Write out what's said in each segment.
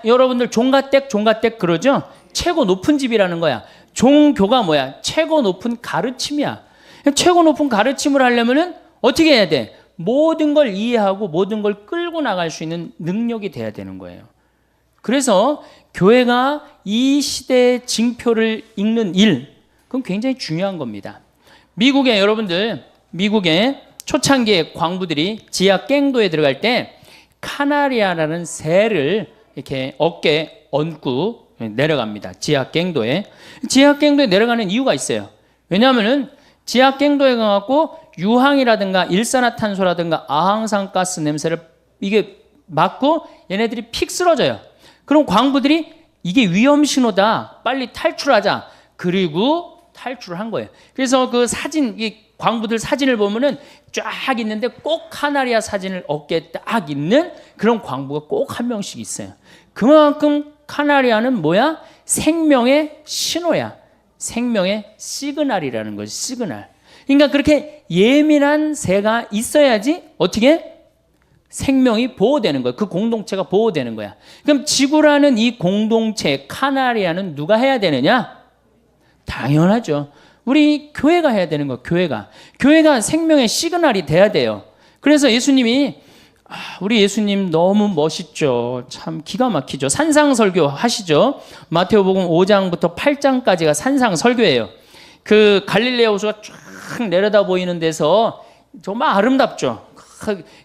여러분들 종가댁 그러죠? 최고 높은 집이라는 거야. 종교가 뭐야? 최고 높은 가르침이야. 최고 높은 가르침을 하려면은 어떻게 해야 돼? 모든 걸 이해하고 모든 걸 끌고 나갈 수 있는 능력이 돼야 되는 거예요. 그래서 교회가 이 시대의 징표를 읽는 일, 그건 굉장히 중요한 겁니다. 미국에 여러분들, 미국의 초창기의 광부들이 지하 갱도에 들어갈 때 카나리아라는 새를 이렇게 어깨에 얹고 내려갑니다. 지하 갱도에. 지하 갱도에 내려가는 이유가 있어요. 왜냐하면은 지하 갱도에 가갖고 유황이라든가 일산화탄소라든가 아항산가스 냄새를 이게 맡고 얘네들이 픽 쓰러져요. 그럼 광부들이 이게 위험 신호다. 빨리 탈출하자. 그리고 탈출을 한 거예요. 그래서 그 사진, 이 광부들 사진을 보면은 쫙 있는데 꼭 카나리아 사진을 어깨에 딱 있는 그런 광부가 꼭 한 명씩 있어요. 그만큼 카나리아는 뭐야? 생명의 신호야. 생명의 시그널이라는 거지, 시그널. 그러니까 그렇게 예민한 새가 있어야지 어떻게? 생명이 보호되는 거야. 그 공동체가 보호되는 거야. 그럼 지구라는 이 공동체, 카나리아는 누가 해야 되느냐? 당연하죠. 우리 교회가 해야 되는 거야, 교회가. 교회가 생명의 시그널이 돼야 돼요. 그래서 예수님이, 우리 예수님 너무 멋있죠. 참 기가 막히죠. 산상설교 하시죠. 마태오복음 5장부터 8장까지가 산상설교예요. 그 갈릴레아 호수가 쫙 내려다 보이는 데서 정말 아름답죠.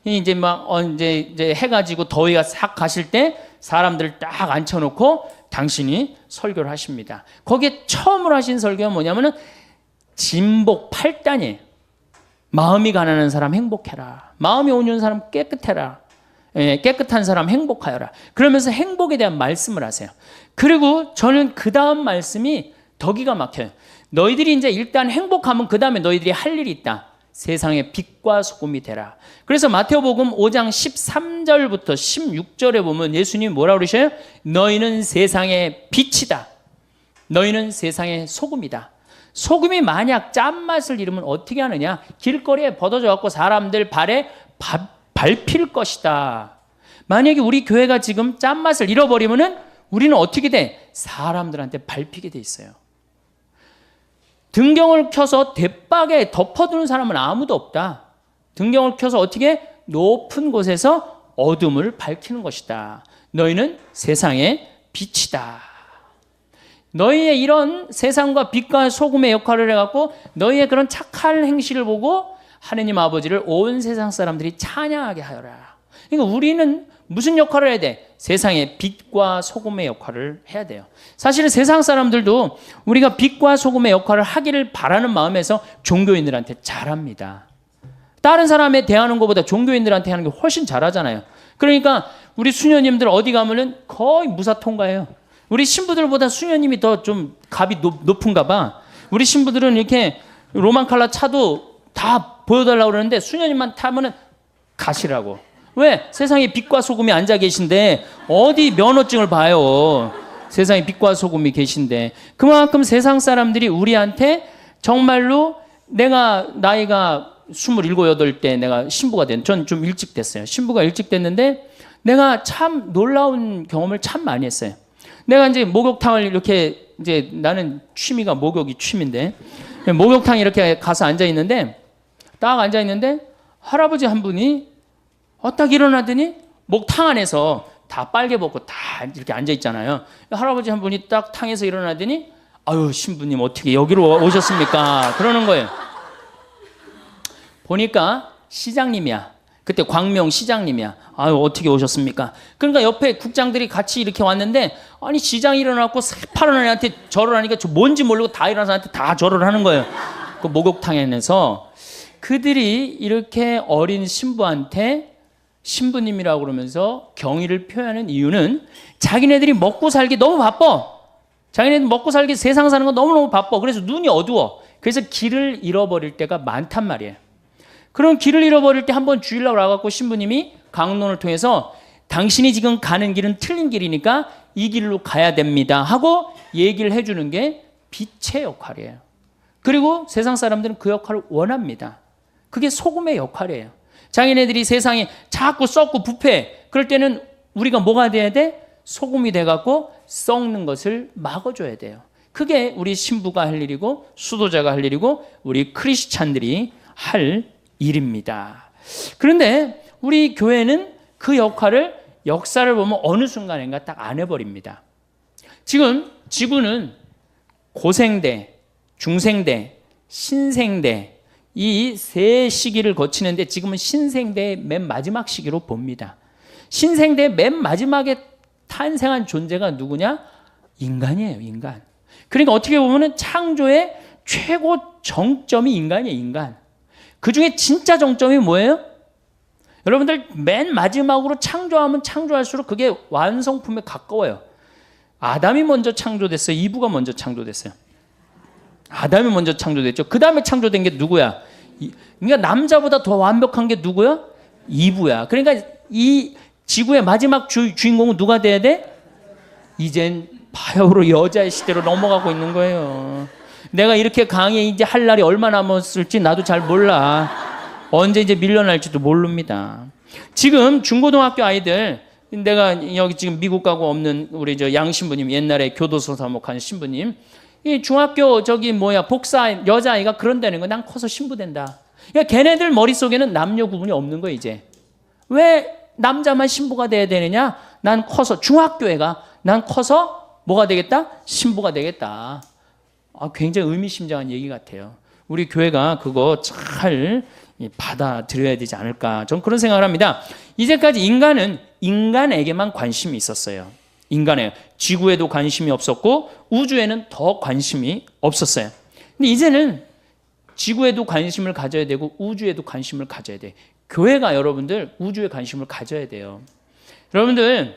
이제 막 이제 해가 지고 더위가 싹 가실 때 사람들을 딱 앉혀놓고 당신이 설교를 하십니다. 거기에 처음으로 하신 설교가 뭐냐면은 진복 8단이에요. 마음이 가난한 사람 행복해라. 마음이 온유한 사람 깨끗해라. 깨끗한 사람 행복하여라. 그러면서 행복에 대한 말씀을 하세요. 그리고 저는 그 다음 말씀이 더 기가 막혀요. 너희들이 이제 일단 행복하면 그 다음에 너희들이 할 일이 있다. 세상의 빛과 소금이 되라. 그래서 마태복음 5장 13절부터 16절에 보면 예수님이 뭐라고 그러셔요? 너희는 세상의 빛이다. 너희는 세상의 소금이다. 소금이 만약 짠맛을 잃으면 어떻게 하느냐? 길거리에 벗어져 갖고 사람들 발에 밟힐 것이다. 만약에 우리 교회가 지금 짠맛을 잃어버리면은 우리는 어떻게 돼? 사람들한테 밟히게 돼 있어요. 등경을 켜서 대박에 덮어두는 사람은 아무도 없다. 등경을 켜서 어떻게? 높은 곳에서 어둠을 밝히는 것이다. 너희는 세상의 빛이다. 너희의 이런 세상과 빛과 소금의 역할을 해갖고 너희의 그런 착한 행실을 보고 하느님 아버지를 온 세상 사람들이 찬양하게 하여라. 그러니까 우리는 무슨 역할을 해야 돼? 세상의 빛과 소금의 역할을 해야 돼요. 사실은 세상 사람들도 우리가 빛과 소금의 역할을 하기를 바라는 마음에서 종교인들한테 잘합니다. 다른 사람에 대하는 것보다 종교인들한테 하는 게 훨씬 잘하잖아요. 그러니까 우리 수녀님들 어디 가면은 거의 무사 통과해요. 우리 신부들보다 수녀님이 더 좀 값이 높은가 봐. 우리 신부들은 이렇게 로만 칼라 차도 다 보여달라고 그러는데 수녀님만 타면은 가시라고. 왜? 세상에 빛과 소금이 앉아 계신데 어디 면허증을 봐요. 세상에 빛과 소금이 계신데. 그만큼 세상 사람들이 우리한테 정말로 내가 나이가 27, 8때 내가 신부가 전 좀 일찍 됐어요. 신부가 일찍 됐는데 내가 참 놀라운 경험을 참 많이 했어요. 내가 이제 목욕탕을 이렇게 이제 나는 취미가 목욕이 취미인데 목욕탕 이렇게 가서 앉아 있는데 딱 앉아 있는데 할아버지 한 분이 딱 일어나더니 목탕 안에서 다 빨개 벗고 다 이렇게 앉아 있잖아요. 할아버지 한 분이 딱 탕에서 일어나더니 아유 신부님 어떻게 여기로 오셨습니까? 그러는 거예요. 보니까 시장님이야. 그때 광명 시장님이야. 아유 어떻게 오셨습니까? 그러니까 옆에 국장들이 같이 이렇게 왔는데 아니 시장이 일어나고 새파란 애한테 절을 하니까 저 뭔지 모르고 다 일어나서 한테 다 절을 하는 거예요. 그 목욕탕에서 그들이 이렇게 어린 신부한테 신부님이라고 그러면서 경의를 표하는 이유는 자기네들이 먹고 살기 너무 바빠. 자기네들 먹고 살기 세상 사는 거 너무너무 바빠. 그래서 눈이 어두워. 그래서 길을 잃어버릴 때가 많단 말이에요. 그럼 길을 잃어버릴 때 한번 주일날 와갖고 신부님이 강론을 통해서 당신이 지금 가는 길은 틀린 길이니까 이 길로 가야 됩니다 하고 얘기를 해주는 게 빛의 역할이에요. 그리고 세상 사람들은 그 역할을 원합니다. 그게 소금의 역할이에요. 자기네들이 세상에 자꾸 썩고 부패. 그럴 때는 우리가 뭐가 돼야 돼? 소금이 돼갖고 썩는 것을 막아줘야 돼요. 그게 우리 신부가 할 일이고 수도자가 할 일이고 우리 크리스찬들이 할 일입니다. 그런데 우리 교회는 그 역할을 역사를 보면 어느 순간인가 딱 안 해버립니다. 지금 지구는 고생대, 중생대, 신생대 이 세 시기를 거치는데 지금은 신생대의 맨 마지막 시기로 봅니다. 신생대의 맨 마지막에 탄생한 존재가 누구냐? 인간이에요, 인간. 그러니까 어떻게 보면 창조의 최고 정점이 인간이에요, 인간. 그 중에 진짜 정점이 뭐예요? 여러분들 맨 마지막으로 창조하면 창조할수록 그게 완성품에 가까워요. 아담이 먼저 창조됐어요? 이브가 먼저 창조됐어요? 아담이 먼저 창조됐죠. 그 다음에 창조된 게 누구야? 그러니까 남자보다 더 완벽한 게 누구야? 이브야. 그러니까 이 지구의 마지막 주인공은 누가 돼야 돼? 이젠 바야흐로 여자의 시대로 넘어가고 있는 거예요. 내가 이렇게 강의 이제 할 날이 얼마 남았을지 나도 잘 몰라. 언제 이제 밀려날지도 모릅니다. 지금 중고등학교 아이들, 내가 여기 지금 미국 가고 없는 우리 저 양 신부님, 옛날에 교도소 사목한 신부님, 이 중학교 복사 여자아이가 그런다는 거야. 난 커서 신부된다. 그러니까 걔네들 머릿속에는 남녀 구분이 없는 거야, 이제. 왜 남자만 신부가 돼야 되느냐? 난 커서, 중학교애가 난 커서 뭐가 되겠다? 신부가 되겠다. 굉장히 의미심장한 얘기 같아요. 우리 교회가 그거 잘 받아들여야 되지 않을까. 전 그런 생각을 합니다. 이제까지 인간은 인간에게만 관심이 있었어요. 인간에, 지구에도 관심이 없었고 우주에는 더 관심이 없었어요. 근데 이제는 지구에도 관심을 가져야 되고 우주에도 관심을 가져야 돼. 교회가 여러분들 우주에 관심을 가져야 돼요. 여러분들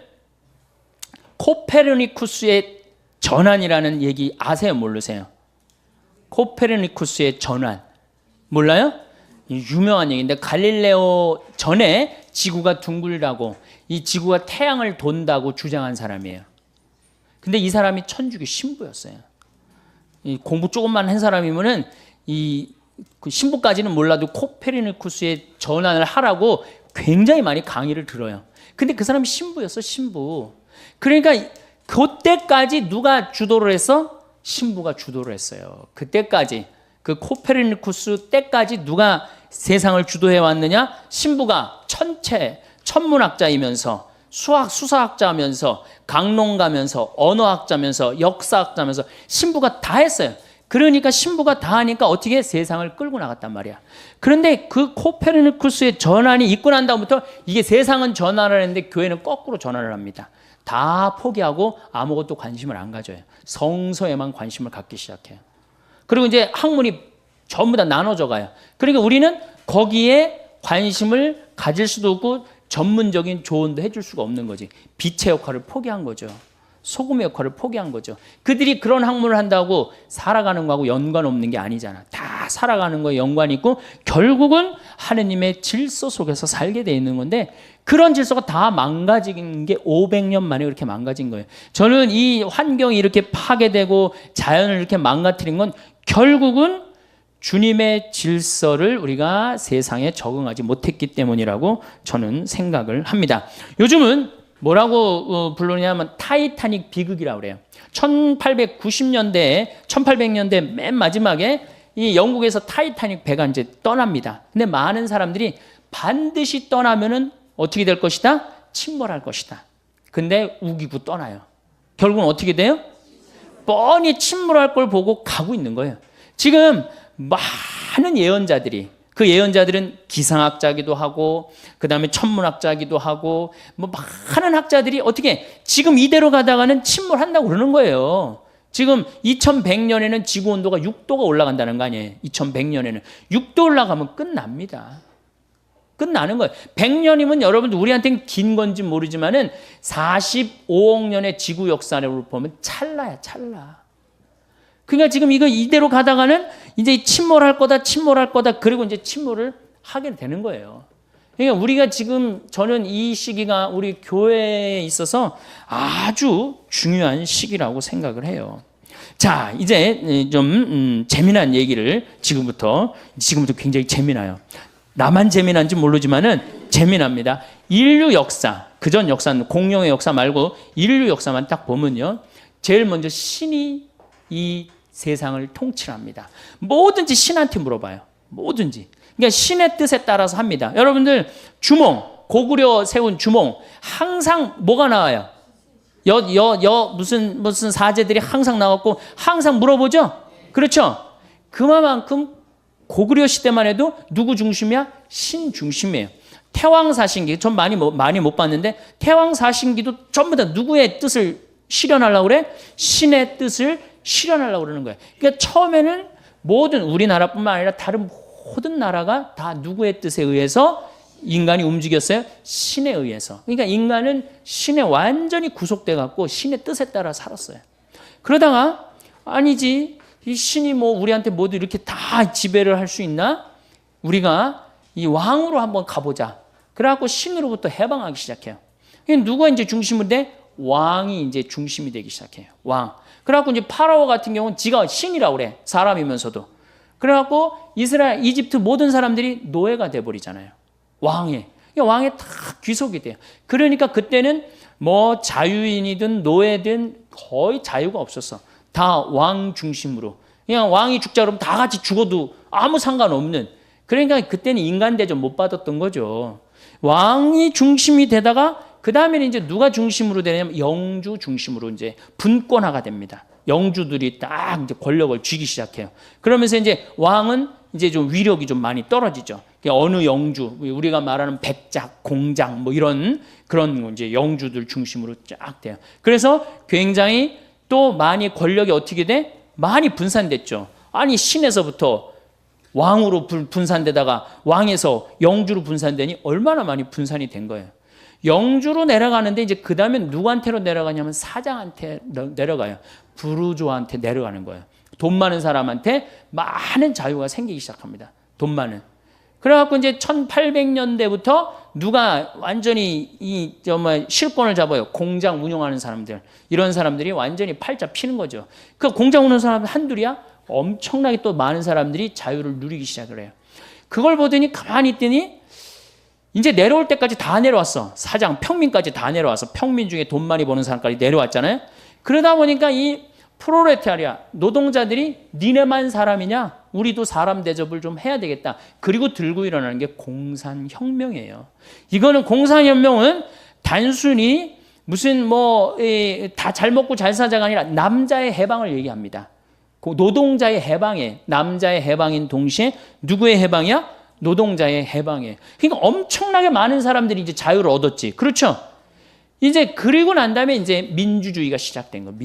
코페르니쿠스의 전환이라는 얘기 아세요? 모르세요? 코페르니쿠스의 전환 몰라요? 유명한 얘기인데 갈릴레오 전에 지구가 둥글다고, 이 지구가 태양을 돈다고 주장한 사람이에요. 근데 이 사람이 천주교 신부였어요. 공부 조금만 한 사람이면은 그 신부까지는 몰라도 코페르니쿠스의 전환을 하라고 굉장히 많이 강의를 들어요. 근데 그 사람이 신부였어, 신부. 그러니까 그때까지 누가 주도를 했어? 신부가 주도를 했어요. 그때까지, 그 코페르니쿠스 때까지 누가 세상을 주도해 왔느냐? 신부가 천문학자이면서 수사학자면서 강론가면서 언어학자면서 역사학자면서 신부가 다 했어요. 그러니까 신부가 다 하니까 어떻게 세상을 끌고 나갔단 말이야. 그런데 그 코페르니쿠스의 전환이 있고 난 다음부터 이게 세상은 전환을 했는데 교회는 거꾸로 전환을 합니다. 다 포기하고 아무것도 관심을 안 가져요. 성서에만 관심을 갖기 시작해요. 그리고 이제 학문이 전부 다 나눠져 가요. 그러니까 우리는 거기에 관심을 가질 수도 없고 전문적인 조언도 해줄 수가 없는 거지. 빛의 역할을 포기한 거죠. 소금의 역할을 포기한 거죠. 그들이 그런 학문을 한다고 살아가는 거하고 연관 없는 게 아니잖아. 다 살아가는 거에 연관이 있고 결국은 하느님의 질서 속에서 살게 돼 있는 건데, 그런 질서가 다 망가진 게 500년 만에 그렇게 망가진 거예요. 저는 이 환경이 이렇게 파괴되고 자연을 이렇게 망가뜨린 건 결국은 주님의 질서를 우리가 세상에 적응하지 못했기 때문이라고 저는 생각을 합니다. 요즘은 뭐라고 부르냐면 타이타닉 비극이라고 그래요. 1800년대 맨 마지막에 이 영국에서 타이타닉 배가 이제 떠납니다. 근데 많은 사람들이 반드시 떠나면은 어떻게 될 것이다? 침몰할 것이다. 근데 우기고 떠나요. 결국은 어떻게 돼요? 뻔히 침몰할 걸 보고 가고 있는 거예요. 지금 많은 예언자들이, 그 예언자들은 기상학자기도 하고 그 다음에 천문학자기도 하고 뭐 많은 학자들이 어떻게 지금 이대로 가다가는 침몰한다고 그러는 거예요. 지금 2100년에는 지구 온도가 6도가 올라간다는 거 아니에요. 2100년에는 6도 올라가면 끝납니다. 끝나는 거예요. 100년이면 여러분들 우리한테는 긴 건지 모르지만은 45억 년의 지구 역사를 보면 찰나야, 찰나. 그러니까 지금 이거 이대로 가다가는 이제 침몰할 거다. 그리고 이제 침몰을 하게 되는 거예요. 그러니까 우리가 지금, 저는 이 시기가 우리 교회에 있어서 아주 중요한 시기라고 생각을 해요. 자, 이제 좀 지금부터 굉장히 재미나요. 나만 재미난지 모르지만은 재미납니다. 인류 역사, 그전 역사는 공룡의 역사 말고 인류 역사만 딱 보면요. 제일 먼저 신이 이 세상을 통치합니다. 뭐든지 신한테 물어봐요. 뭐든지. 그러니까 신의 뜻에 따라서 합니다. 여러분들 주몽, 고구려 세운 주몽 항상 뭐가 나와요? 무슨 사제들이 항상 나왔고 항상 물어보죠? 그렇죠? 그만큼 고구려 시대만 해도 누구 중심이야? 신 중심이에요. 태왕사신기, 전 많이 못 봤는데 태왕사신기도 전부 다 누구의 뜻을 실현하려고 그래? 신의 뜻을 실현하려고 그러는 거예요. 그러니까 처음에는 모든 우리나라뿐만 아니라 다른 모든 나라가 다 누구의 뜻에 의해서 인간이 움직였어요? 신에 의해서. 그러니까 인간은 신에 완전히 구속돼 갖고 신의 뜻에 따라 살았어요. 그러다가 아니지, 이 신이 뭐 우리한테 모두 이렇게 다 지배를 할 수 있나? 우리가 이 왕으로 한번 가보자. 그래갖고 신으로부터 해방하기 시작해요. 누가 이제 중심이 돼? 왕이 이제 중심이 되기 시작해요. 왕. 그래갖고 이제 파라오 같은 경우는 지가 신이라고 그래. 사람이면서도. 그래갖고 이집트 모든 사람들이 노예가 돼버리잖아요. 왕에 다 귀속이 돼요. 그러니까 그때는 뭐 자유인이든 노예든 거의 자유가 없었어. 다 왕 중심으로. 그냥 왕이 죽자 그러면 다 같이 죽어도 아무 상관없는. 그러니까 그때는 인간 대접 못 받았던 거죠. 왕이 중심이 되다가 그 다음에는 이제 누가 중심으로 되냐면 영주 중심으로 이제 분권화가 됩니다. 영주들이 딱 이제 권력을 쥐기 시작해요. 그러면서 이제 왕은 이제 좀 위력이 좀 많이 떨어지죠. 어느 영주, 우리가 말하는 백작, 공작 뭐 이런 그런 이제 영주들 중심으로 쫙 돼요. 그래서 굉장히 또 많이 권력이 어떻게 돼? 많이 분산됐죠. 아니 신에서부터 왕으로 분산되다가 왕에서 영주로 분산되니 얼마나 많이 분산이 된 거예요. 영주로 내려가는데 이제 그 다음에 누구한테로 내려가냐면 사장한테 내려가요. 부르주아한테 내려가는 거예요. 돈 많은 사람한테 많은 자유가 생기기 시작합니다. 돈 많은. 그래갖고 이제 1800년대부터 누가 완전히 실권을 잡아요. 공장 운영하는 사람들. 이런 사람들이 완전히 팔자 피는 거죠. 그 공장 운영하는 사람들 한둘이야? 엄청나게 또 많은 사람들이 자유를 누리기 시작을 해요. 그걸 보더니 가만히 있더니 이제 내려올 때까지 다 내려왔어. 사장, 평민까지 다 내려와서 평민 중에 돈 많이 버는 사람까지 내려왔잖아요. 그러다 보니까 이 프롤레타리아, 노동자들이 니네만 사람이냐? 우리도 사람 대접을 좀 해야 되겠다. 그리고 들고 일어나는 게 공산혁명이에요. 이거는 공산혁명은 단순히 무슨 다 잘 먹고 잘 사자가 아니라 남자의 해방을 얘기합니다. 노동자의 해방에, 남자의 해방인 동시에 누구의 해방이야? 노동자의 해방이에요. 그러니까 엄청나게 많은 사람들이 이제 자유를 얻었지. 그렇죠? 이제 그리고 난 다음에 이제 민주주의가 시작된 거예요.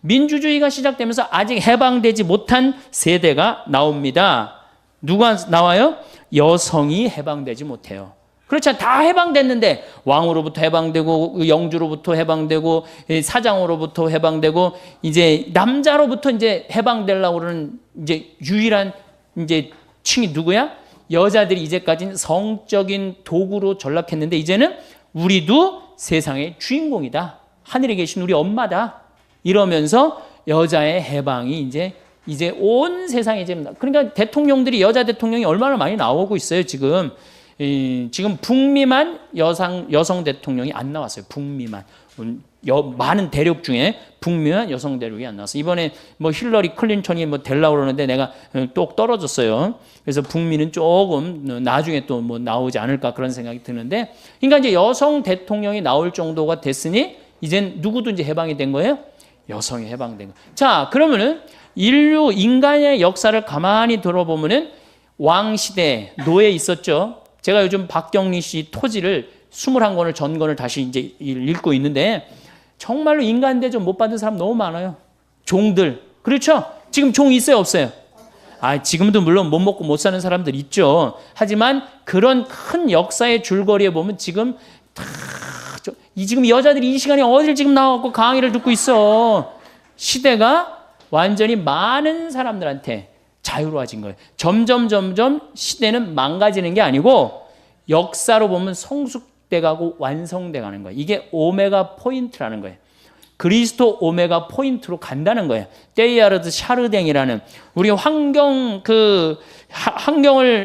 민주주의가 시작되면서 아직 해방되지 못한 세대가 나옵니다. 누가 나와요? 여성이 해방되지 못해요. 그렇죠. 다 해방됐는데 왕으로부터 해방되고 영주로부터 해방되고 사장으로부터 해방되고 이제 남자로부터 이제 해방되려고 그러는 이제 유일한 이제 층이 누구야? 여자들이 이제까지는 성적인 도구로 전락했는데 이제는 우리도 세상의 주인공이다. 하늘에 계신 우리 엄마다. 이러면서 여자의 해방이 이제 온 세상에 그러니까 대통령들이 여자 대통령이 얼마나 많이 나오고 있어요. 지금 북미만 여성 대통령이 안 나왔어요. 북미만. 많은 대륙 중에 북미만 여성 대륙이 안 나왔어요. 이번에 힐러리 클린턴이 되려고 그러는데 내가 똑 떨어졌어요. 그래서 북미는 조금 나중에 또 나오지 않을까 그런 생각이 드는데, 그러니까 이제 여성 대통령이 나올 정도가 됐으니 이젠 누구도 이제 해방이 된 거예요. 여성이 해방된 거. 자, 그러면은 인간의 역사를 가만히 들어보면은 왕 시대 노예 있었죠. 제가 요즘 박경리 씨 토지를 21권을 전권을 다시 이제 읽고 있는데 정말로 인간 대접 못 받은 사람 너무 많아요. 종들. 그렇죠? 지금 종 있어요, 없어요? 지금도 물론 못 먹고 못 사는 사람들 있죠. 하지만 그런 큰 역사의 줄거리에 보면 지금 지금 여자들이 이 시간에 어딜 지금 나와갖고 강의를 듣고 있어. 시대가 완전히 많은 사람들한테 자유로워진 거예요. 점점 시대는 망가지는 게 아니고 역사로 보면 성숙돼가고 완성돼가는 거예요. 이게 오메가 포인트라는 거예요. 그리스도 오메가 포인트로 간다는 거예요. 테이야르드 샤르댕이라는 우리 환경을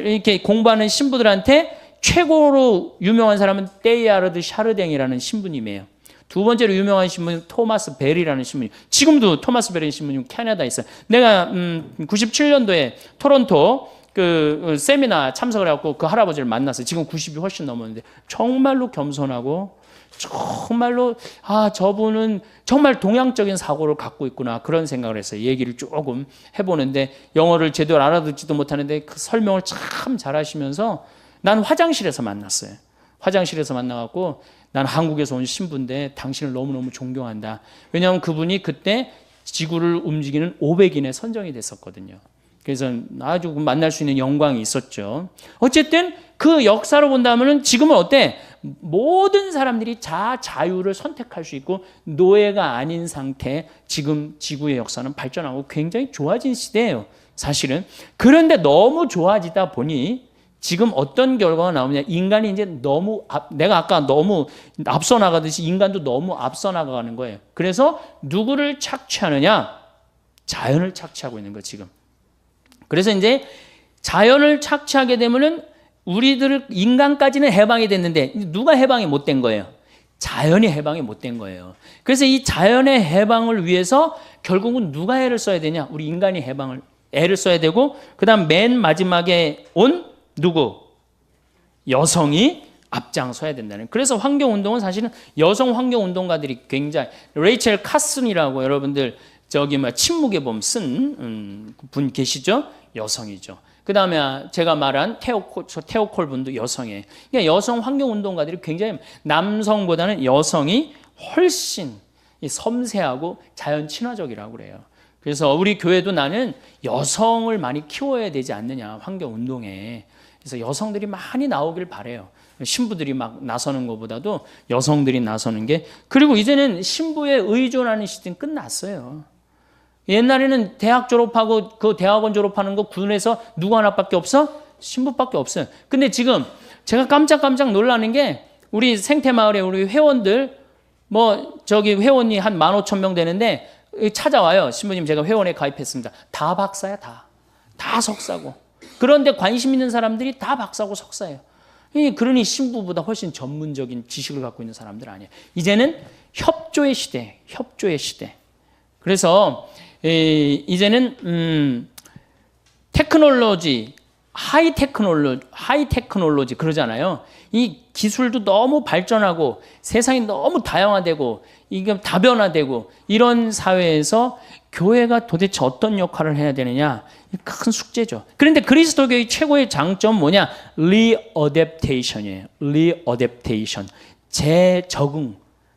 이렇게 공부하는 신부들한테 최고로 유명한 사람은 테일하르드 샤르댕이라는 신부님이에요. 두 번째로 유명한 신부는 토마스 벨이라는 신부님. 지금도 토마스 벨이라는 신부님 캐나다에 있어요. 내가 97년도에 토론토 그 세미나 참석을 해갖고 그 할아버지를 만났어요. 지금 90이 훨씬 넘었는데 정말로 겸손하고 정말로 저분은 정말 동양적인 사고를 갖고 있구나 그런 생각을 했어요. 얘기를 조금 해보는데 영어를 제대로 알아듣지도 못하는데 그 설명을 참 잘하시면서 난 화장실에서 만났어요. 화장실에서 만나갖고 난 한국에서 온 신부인데 당신을 너무너무 존경한다. 왜냐하면 그분이 그때 지구를 움직이는 500인에 선정이 됐었거든요. 그래서 아주 만날 수 있는 영광이 있었죠. 어쨌든 그 역사로 본다면 지금은 어때? 모든 사람들이 자유를 선택할 수 있고 노예가 아닌 상태 지금 지구의 역사는 발전하고 굉장히 좋아진 시대예요. 사실은. 그런데 너무 좋아지다 보니 지금 어떤 결과가 나오냐. 인간이 이제 너무 내가 아까 너무 앞서 나가듯이 인간도 너무 앞서 나가는 거예요. 그래서 누구를 착취하느냐? 자연을 착취하고 있는 거예요, 지금. 그래서 이제 자연을 착취하게 되면은 우리들 인간까지는 해방이 됐는데 누가 해방이 못 된 거예요? 자연이 해방이 못 된 거예요. 그래서 이 자연의 해방을 위해서 결국은 누가 애를 써야 되냐? 우리 인간이 애를 써야 되고 그다음 맨 마지막에 온 누구? 여성이 앞장서야 된다는. 그래서 환경운동은 사실은 여성 환경운동가들이 굉장히 레이첼 카슨이라고 여러분들 저기 침묵의 봄 쓴 분 계시죠? 여성이죠. 그 다음에 제가 말한 테오콜 분도 여성이에요. 그러니까 여성 환경운동가들이 굉장히 남성보다는 여성이 훨씬 섬세하고 자연 친화적이라고 그래요. 그래서 우리 교회도 나는 여성을 많이 키워야 되지 않느냐 환경운동에. 그래서 여성들이 많이 나오길 바래요. 신부들이 막 나서는 것보다도 여성들이 나서는 게. 그리고 이제는 신부에 의존하는 시대는 끝났어요. 옛날에는 대학 졸업하고 그 대학원 졸업하는 거 군에서 누구 하나밖에 없어? 신부밖에 없어요. 근데 지금 제가 깜짝 놀라는 게 우리 생태마을에 우리 회원들 회원이 한 15,000명 되는데 찾아와요. 신부님 제가 회원에 가입했습니다. 다 박사야 다. 다 석사고. 그런데 관심 있는 사람들이 다 박사고 석사예요. 그러니 신부보다 훨씬 전문적인 지식을 갖고 있는 사람들 아니에요. 이제는 협조의 시대. 그래서 이제는 테크놀로지, 하이 테크놀로지 그러잖아요. 이 기술도 너무 발전하고 세상이 너무 다양화되고 이게 다변화되고 이런 사회에서 교회가 도대체 어떤 역할을 해야 되느냐 큰 숙제죠. 그런데 그리스도교의 최고의 장점 뭐냐? 리어댑테이션이에요. 리어댑테이션, 재적응.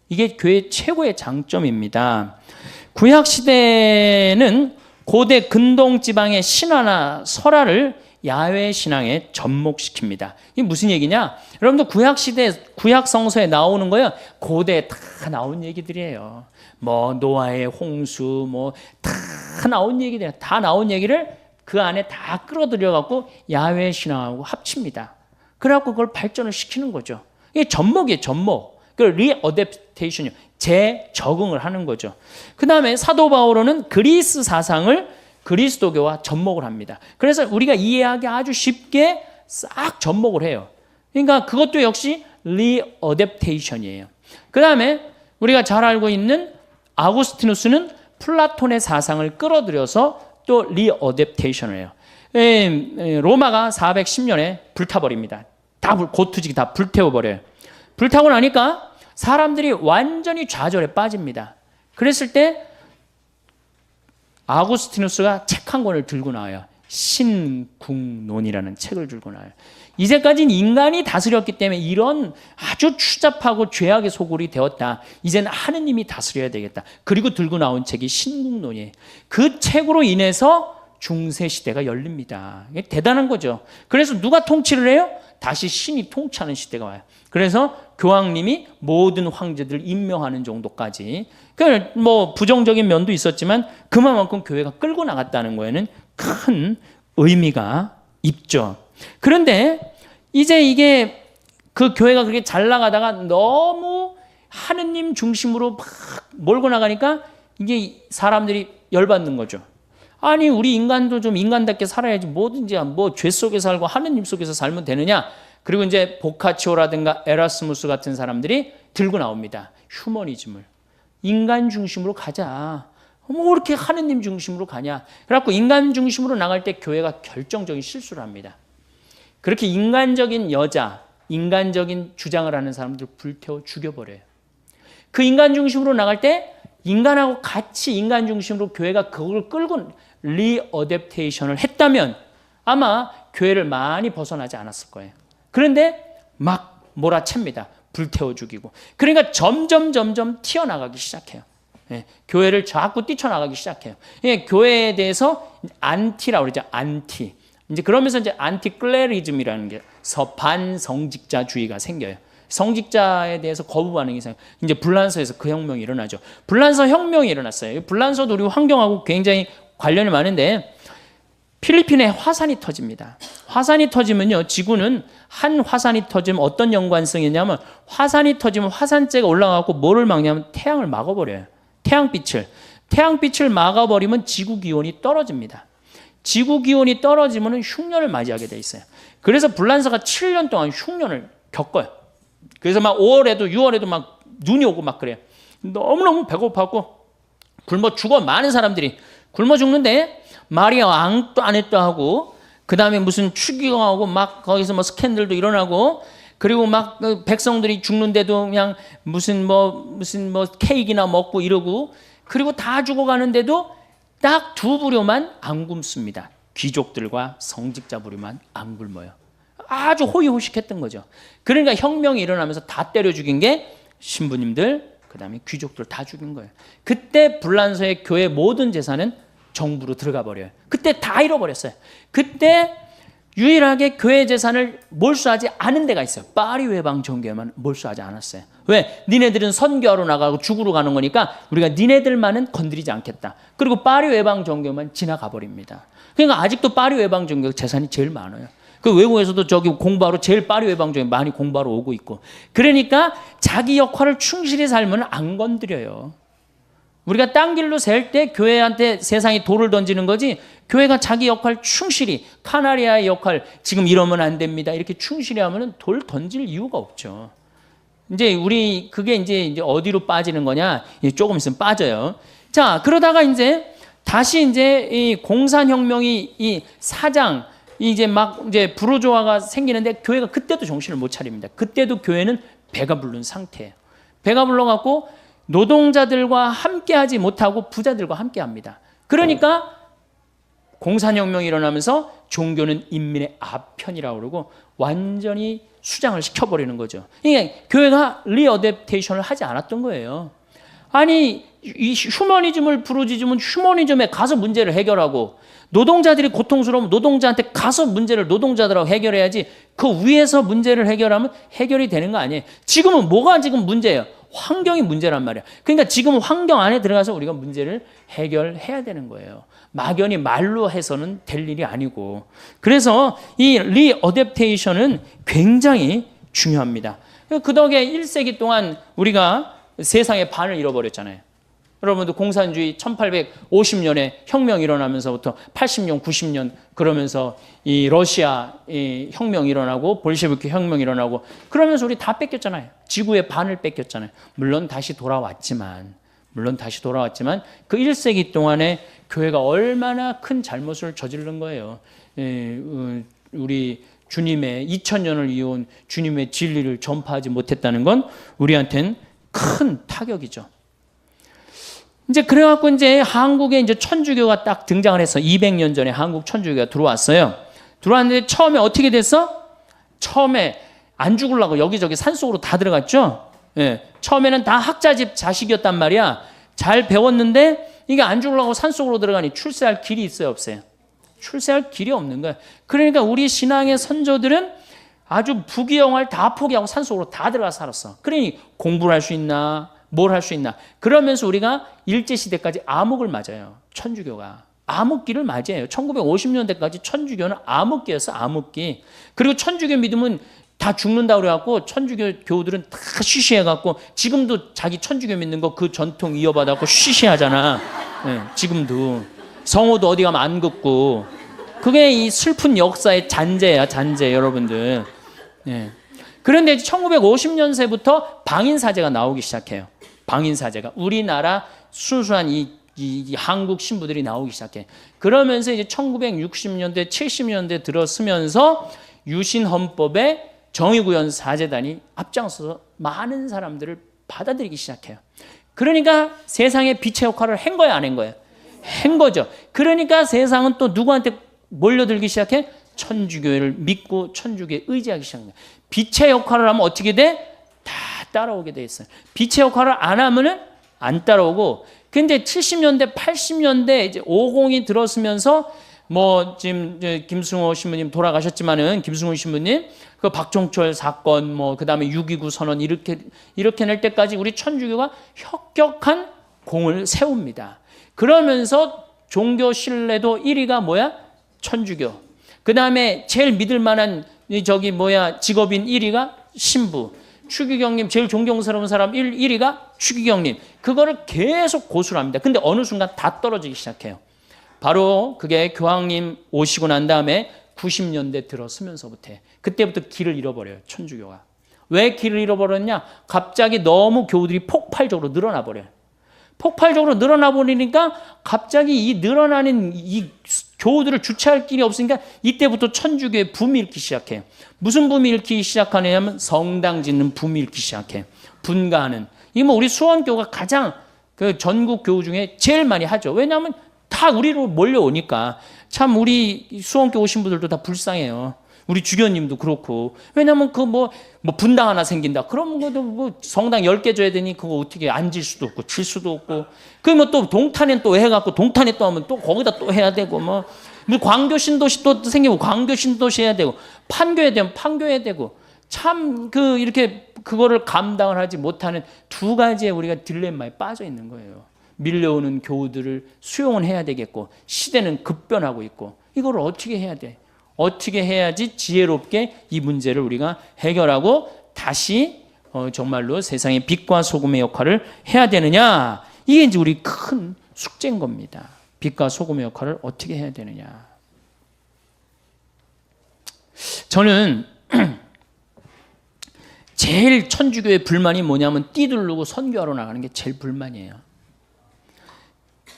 이게 교회의 최고의 장점입니다. 구약 시대는 고대 근동 지방의 신화나 설화를 야훼 신앙에 접목시킵니다. 이게 무슨 얘기냐? 여러분들 구약 시대 구약 성서에 나오는 거요. 고대 다 나온 얘기들이에요. 노아의 홍수 다 나온 얘기들, 다 나온 얘기를 그 안에 다 끌어들여 갖고 야훼 신앙하고 합칩니다. 그래갖고 그걸 발전을 시키는 거죠. 이게 접목이에요, 접목. 그 리어댑테이션이요. 재적응을 하는 거죠. 그 다음에 사도 바오로는 그리스 사상을 그리스도교와 접목을 합니다. 그래서 우리가 이해하기 아주 쉽게 싹 접목을 해요. 그러니까 그것도 역시 리어댑테이션이에요. 그 다음에 우리가 잘 알고 있는 아구스티누스는 플라톤의 사상을 끌어들여서 또 리어댑테이션을 해요. 로마가 410년에 불타버립니다. 고투지기 다 불태워버려요. 불타고 나니까 사람들이 완전히 좌절에 빠집니다. 그랬을 때 아구스티누스가 책 한 권을 들고 나와요. 신궁론이라는 책을 들고 나와요. 이제까지는 인간이 다스렸기 때문에 이런 아주 추잡하고 죄악의 소굴이 되었다. 이제는 하느님이 다스려야 되겠다. 그리고 들고 나온 책이 신궁론이에요. 그 책으로 인해서 중세시대가 열립니다. 이게 대단한 거죠. 그래서 누가 통치를 해요? 다시 신이 통치하는 시대가 와요. 그래서 교황님이 모든 황제들을 임명하는 정도까지. 부정적인 면도 있었지만 그만큼 교회가 끌고 나갔다는 거에는 큰 의미가 있죠. 그런데 이제 이게 그 교회가 그렇게 잘 나가다가 너무 하느님 중심으로 막 몰고 나가니까 이게 사람들이 열받는 거죠. 아니 우리 인간도 좀 인간답게 살아야지 뭐든지 죄 속에 살고 하느님 속에서 살면 되느냐. 그리고 이제 보카치오라든가 에라스무스 같은 사람들이 들고 나옵니다. 휴머니즘을. 인간 중심으로 가자. 뭐 그렇게 하느님 중심으로 가냐. 그래갖고 인간 중심으로 나갈 때 교회가 결정적인 실수를 합니다. 그렇게 인간적인 여자, 인간적인 주장을 하는 사람들 불태워 죽여버려요. 그 인간 중심으로 나갈 때 인간하고 같이 인간 중심으로 교회가 그걸 끌고 리어댑테이션을 했다면 아마 교회를 많이 벗어나지 않았을 거예요. 그런데 막 몰아챕니다. 불태워 죽이고. 그러니까 점점 튀어나가기 시작해요. 예, 교회를 자꾸 뛰쳐나가기 시작해요. 예, 교회에 대해서 안티라고 그러죠. 안티. 이제 그러면서 이제 안티클레리즘이라는 게 반성직자주의가 생겨요. 성직자에 대해서 거부 반응이 생겨요. 이제 불란서에서 그 혁명이 일어나죠. 불란서 혁명이 일어났어요. 불란서도 우리 환경하고 굉장히 관련이 많은데 필리핀에 화산이 터집니다. 화산이 터지면요, 지구는 한 화산이 터지면 어떤 연관성이 있냐면 화산이 터지면 화산재가 올라가고 뭐를 막냐면 태양을 막아버려요. 태양빛을 막아버리면 지구 기온이 떨어집니다. 지구 기온이 떨어지면 흉년을 맞이하게 돼 있어요. 그래서 불란서가 7년 동안 흉년을 겪어요. 그래서 막 5월에도 6월에도 막 눈이 오고 막 그래요. 너무너무 배고팠고 굶어 죽어. 많은 사람들이 굶어 죽는데 말이 앙또 안 했다 하고 그 다음에 무슨 추기경하고 막 거기서 뭐 스캔들도 일어나고 그리고 막 백성들이 죽는데도 그냥 무슨 케이크나 먹고 이러고 그리고 다 죽어가는데도 딱 두 부류만 안 굶습니다. 귀족들과 성직자 부류만 안 굶어요. 아주 호의호식했던 거죠. 그러니까 혁명이 일어나면서 다 때려 죽인 게 신부님들, 그 다음에 귀족들 다 죽인 거예요. 그때 불란서의 교회 모든 재산은 정부로 들어가 버려요. 그때 다 잃어버렸어요. 그때 유일하게 교회 재산을 몰수하지 않은 데가 있어요. 파리 외방 정교회만 몰수하지 않았어요. 왜? 니네들은 선교하러 나가고 죽으러 가는 거니까 우리가 니네들만은 건드리지 않겠다. 그리고 파리 외방 정교회만 지나가 버립니다. 그러니까 아직도 파리 외방 정교회 재산이 제일 많아요. 그 외국에서도 저기 공부하러 제일 파리 외방 정교회 많이 공부하러 오고 있고. 그러니까 자기 역할을 충실히 살면 안 건드려요. 우리가 딴 길로 셀 때 교회한테 세상이 돌을 던지는 거지, 교회가 자기 역할 충실히, 카나리아의 역할, 지금 이러면 안 됩니다, 이렇게 충실히 하면 돌 던질 이유가 없죠. 이제 우리 그게 이제 어디로 빠지는 거냐? 조금 있으면 빠져요. 자, 그러다가 이제 다시 이제 이 공산혁명이 이 사장 이제 막 이제 부르조아가 생기는데 교회가 그때도 정신을 못 차립니다. 그때도 교회는 배가 부른 상태예요. 배가 불러갖고 노동자들과 함께하지 못하고 부자들과 함께합니다. 그러니까 공산혁명이 일어나면서 종교는 인민의 아편이라고 그러고 완전히 수장을 시켜버리는 거죠. 그러니까 교회가 리어댑테이션을 하지 않았던 거예요. 아니 이 휴머니즘을 부르짖으면 휴머니즘에 가서 문제를 해결하고 노동자들이 고통스러우면 노동자한테 가서 문제를 노동자들하고 해결해야지 그 위에서 문제를 해결하면 해결이 되는 거 아니에요. 지금은 뭐가 지금 문제예요? 환경이 문제란 말이야. 그러니까 지금 환경 안에 들어가서 우리가 문제를 해결해야 되는 거예요. 막연히 말로 해서는 될 일이 아니고. 그래서 이 리어댑테이션은 굉장히 중요합니다. 그 덕에 1세기 동안 우리가 세상의 반을 잃어버렸잖아요. 여러분도 공산주의 1850년에 혁명이 일어나면서부터 80년, 90년 그러면서 이 러시아 이 혁명이 일어나고 볼셰비키 혁명이 일어나고 그러면서 우리 다 뺏겼잖아요. 지구의 반을 뺏겼잖아요. 물론 다시 돌아왔지만 그 1세기 동안에 교회가 얼마나 큰 잘못을 저지른 거예요. 우리 주님의 2000년을 이어온 주님의 진리를 전파하지 못했다는 건 우리한테는 큰 타격이죠. 이제 그래갖고 이제 한국에 이제 천주교가 딱 등장을 해서 200년 전에 한국 천주교가 들어왔어요. 들어왔는데 처음에 어떻게 됐어? 처음에 안 죽으려고 여기저기 산속으로 다 들어갔죠. 예. 처음에는 다 학자집 자식이었단 말이야. 잘 배웠는데 이게 안 죽으려고 산속으로 들어가니 출세할 길이 있어요, 없어요? 출세할 길이 없는 거야. 그러니까 우리 신앙의 선조들은 아주 부귀영화를 다 포기하고 산속으로 다 들어가 살았어. 그러니 공부를 할 수 있나? 뭘 할 수 있나? 그러면서 우리가 일제시대까지 암흑을 맞아요. 천주교가. 암흑기를 맞이해요. 1950년대까지 천주교는 암흑기였어, 암흑기. 그리고 천주교 믿으면 다 죽는다고 그래갖고 천주교 교우들은 다 쉬쉬해갖고 지금도 자기 천주교 믿는 거 그 전통 이어받아갖고 쉬쉬하잖아. 네, 지금도. 성호도 어디 가면 안 긋고. 그게 이 슬픈 역사의 잔재야, 잔재, 여러분들. 예. 그런데 1950년세부터 방인사제가 나오기 시작해요. 방인사제가 우리나라 순수한 이 한국 신부들이 나오기 시작해. 그러면서 이제 1960년대, 70년대 들어서면서 유신헌법에 정의구현 사제단이 앞장서서 많은 사람들을 받아들이기 시작해요. 그러니까 세상에 빛의 역할을 한 거야, 안 한 거야? 한 거죠. 그러니까 세상은 또 누구한테 몰려들기 시작해? 천주교를 믿고 천주교에 의지하기 시작해요. 빛의 역할을 하면 어떻게 돼? 다 따라오게 돼 있어요. 빛의 역할을 안 하면은 안 따라오고. 근데 70년대, 80년대 이제 50이 들어서면서 뭐 지금 김승호 신부님 돌아가셨지만은 김승호 신부님 그 박종철 사건 뭐 그다음에 6.29 선언 이렇게 낼 때까지 우리 천주교가 혁혁한 공을 세웁니다. 그러면서 종교 신뢰도 1위가 뭐야? 천주교. 그다음에 제일 믿을 만한 직업인 1위가 신부. 추기경님 제일 존경스러운 사람 1위가 추기경님. 그거를 계속 고수를 합니다. 근데 어느 순간 다 떨어지기 시작해요. 바로 그게 교황님 오시고 난 다음에 90년대 들어서면서부터 그때부터 길을 잃어버려요. 천주교가. 왜 길을 잃어버렸냐? 갑자기 너무 교우들이 폭발적으로 늘어나 버려요. 폭발적으로 늘어나 버리니까 갑자기 이 늘어나는 이 교우들을 주체할 길이 없으니까 이때부터 천주교의 붐이 일기 시작해요. 무슨 붐이 일기 시작하냐면 성당 짓는 붐이 일기 시작해요. 분가하는. 이게 뭐 우리 수원교가 가장 그 전국 교우 중에 제일 많이 하죠. 왜냐하면 다 우리로 몰려오니까. 참 우리 수원교 오신 분들도 다 불쌍해요. 우리 주교님도 그렇고. 왜냐면 그 뭐 분당 하나 생긴다. 그럼 뭐 성당 10개 줘야 되니 그거 어떻게 앉을 수도 없고 칠 수도 없고. 그러면 또 동탄에 또 해갖고 동탄에 또 하면 또 거기다 또 해야 되고 뭐 광교 신도시 또 생기고 광교 신도시 해야 되고 판교해야 되면 판교해야 되고. 참 이렇게 그거를 감당을 하지 못하는 두 가지의 우리가 딜레마에 빠져 있는 거예요. 밀려오는 교우들을 수용은 해야 되겠고 시대는 급변하고 있고 이걸 어떻게 해야 돼? 어떻게 해야지 지혜롭게 이 문제를 우리가 해결하고 다시 정말로 세상의 빛과 소금의 역할을 해야 되느냐? 이게 이제 우리 큰 숙제인 겁니다. 빛과 소금의 역할을 어떻게 해야 되느냐? 저는 제일 천주교의 불만이 뭐냐면 띠두르고 선교하러 나가는 게 제일 불만이에요.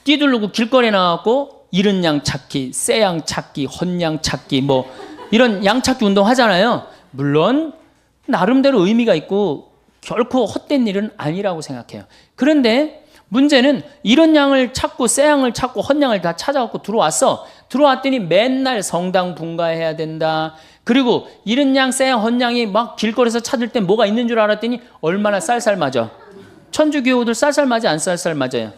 띠두르고 길거리에 나가고 이른 양 찾기, 새 양 찾기, 헌양 찾기 뭐 이런 양 찾기 운동 하잖아요. 물론 나름대로 의미가 있고 결코 헛된 일은 아니라고 생각해요. 그런데 문제는 이런 양을 찾고 새 양을 찾고 헌양을 다 찾아갖고 들어왔더니 맨날 성당 분가해야 된다. 그리고 이른 양, 새 양, 헌양이 막 길거리에서 찾을 땐 뭐가 있는 줄 알았더니 얼마나 쌀쌀 맞아. 천주교우들 쌀쌀 맞아 안 쌀쌀 맞아요?